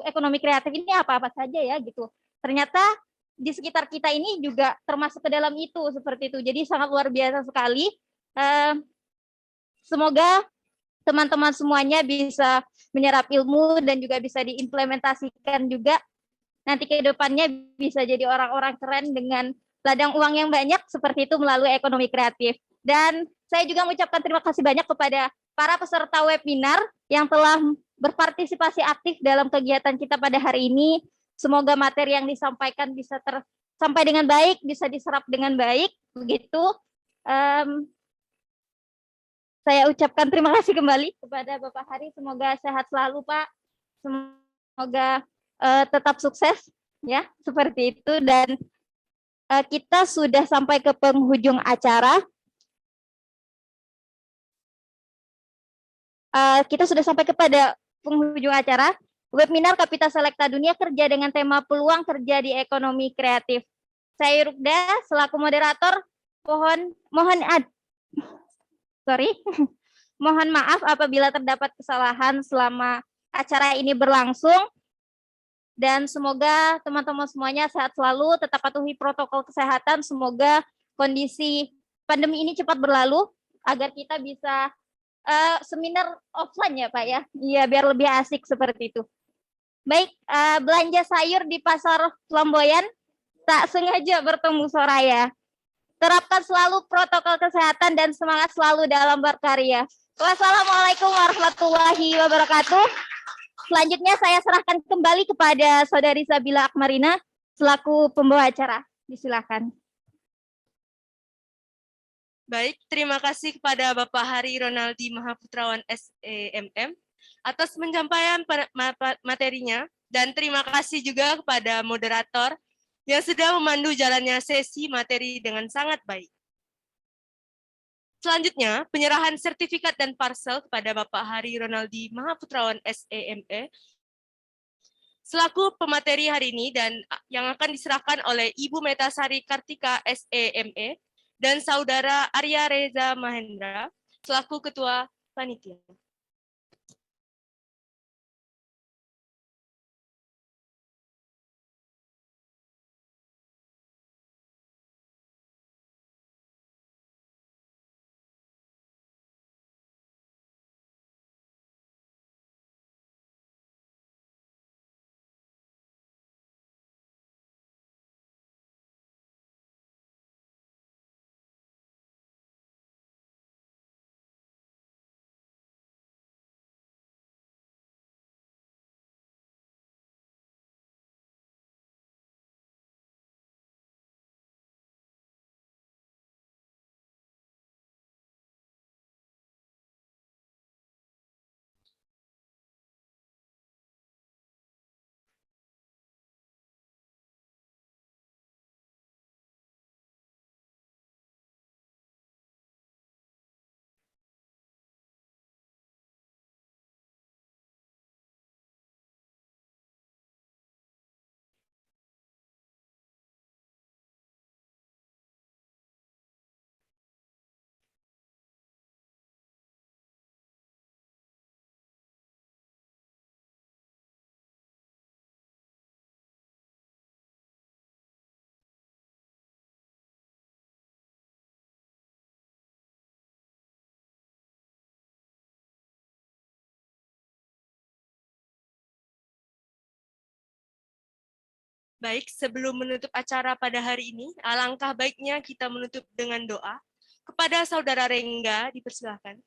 ekonomi kreatif ini apa-apa saja ya gitu. Ternyata di sekitar kita ini juga termasuk ke dalam itu, seperti itu. Jadi sangat luar biasa sekali. Semoga teman-teman semuanya bisa menyerap ilmu dan juga bisa diimplementasikan juga. Nanti ke depannya bisa jadi orang-orang keren dengan ladang uang yang banyak seperti itu melalui ekonomi kreatif. Dan saya juga mengucapkan terima kasih banyak kepada para peserta webinar yang telah berpartisipasi aktif dalam kegiatan kita pada hari ini. Semoga materi yang disampaikan bisa tersampai dengan baik, bisa diserap dengan baik. Begitu. Saya ucapkan terima kasih kembali kepada Bapak Hari. Semoga sehat selalu, Pak. Semoga tetap sukses, ya, seperti itu. Dan kita sudah sampai ke penghujung acara. Kita sudah sampai kepada penghujung acara. Webinar Kapita Selekta Dunia Kerja dengan tema Peluang Kerja di Ekonomi Kreatif. Saya Rukda selaku moderator. Mohon maaf apabila terdapat kesalahan selama acara ini berlangsung, dan semoga teman-teman semuanya sehat selalu, tetap patuhi protokol kesehatan, semoga kondisi pandemi ini cepat berlalu agar kita bisa seminar offline ya Pak ya, iya biar lebih asik seperti itu. Baik, belanja sayur di pasar Flamboyan, tak sengaja bertemu Soraya. Terapkan selalu protokol kesehatan dan semangat selalu dalam berkarya. Wassalamualaikum warahmatullahi wabarakatuh. Selanjutnya saya serahkan kembali kepada Saudari Sabila Akmarina selaku pembawa acara. Disilakan. Baik, terima kasih kepada Bapak Hari Ronaldi Mahaputrawan SEMM atas penyampaian materinya, dan terima kasih juga kepada moderator yang sudah memandu jalannya sesi materi dengan sangat baik. Selanjutnya, penyerahan sertifikat dan parsel kepada Bapak Hari Ronaldi Mahaputrawan SEME. Selaku pemateri hari ini dan yang akan diserahkan oleh Ibu Metasari Kartika SEME dan Saudara Arya Reza Mahendra selaku Ketua Panitia. Baik, sebelum menutup acara pada hari ini, alangkah baiknya kita menutup dengan doa. Kepada Saudara Rengga, dipersilahkan.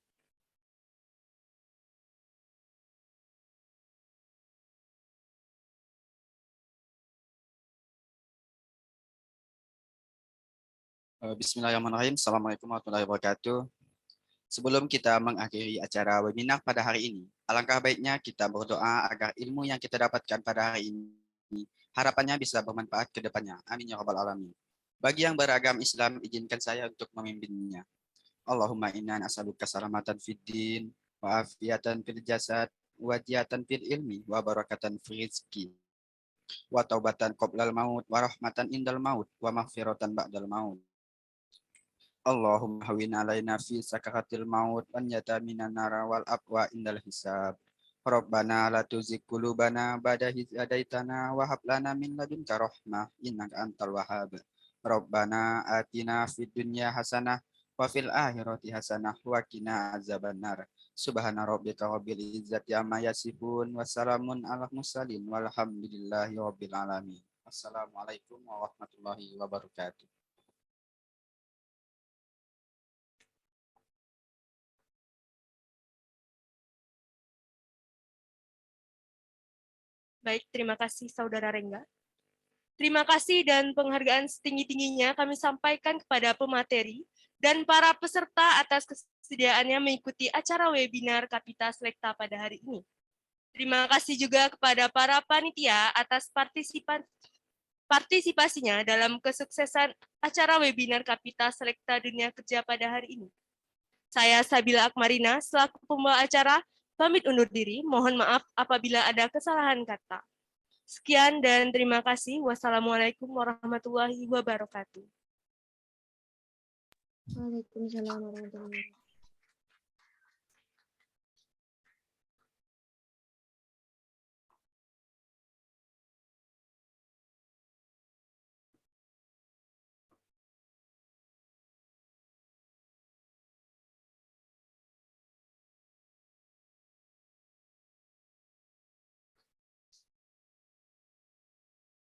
Bismillahirrahmanirrahim. Assalamualaikum warahmatullahi wabarakatuh. Sebelum kita mengakhiri acara webinar pada hari ini, alangkah baiknya kita berdoa agar ilmu yang kita dapatkan pada hari ini harapannya bisa bermanfaat ke depannya. Amin ya rabbal alamin. Bagi yang beragam Islam, izinkan saya untuk memimpinnya. Allahumma inna nas'aluka salamatan fid din wa afiatan fil jasad wa jihatan fil ilmi wa barakatan fil rizki wa taubatan qoblal maut wa rahmatan indal maut wa maghfiratan ba'dal maut. Allahumma hawin alaina fi sakaratil maut wan yata minan nara wal aqwa indal hisab. Rabbana la tuzigh qulubana ba'da idh hadaitana wa hab lana min ladunka rahmah innaka antal wahhab. Rabbana atina fid dunya hasanah wa fil akhirati hasanah wa qina azabannar. Subhana rabbika rabbil izzati amma yasifun wa salamun alal mursalin walhamdulillahi rabbil alamin. Assalamualaikum warahmatullahi wabarakatuh. Baik, terima kasih Saudara Rengga. Terima kasih dan penghargaan setinggi-tingginya kami sampaikan kepada pemateri dan para peserta atas kesediaannya mengikuti acara webinar Kapita Selekta pada hari ini. Terima kasih juga kepada para panitia atas partisipasinya dalam kesuksesan acara webinar Kapita Selekta Dunia Kerja pada hari ini. Saya Sabila Akmarina, selaku pembawa acara, pamit undur diri. Mohon maaf apabila ada kesalahan kata. Sekian dan terima kasih. Wassalamualaikum warahmatullahi wabarakatuh. Waalaikumsalam warahmatullahi wabarakatuh.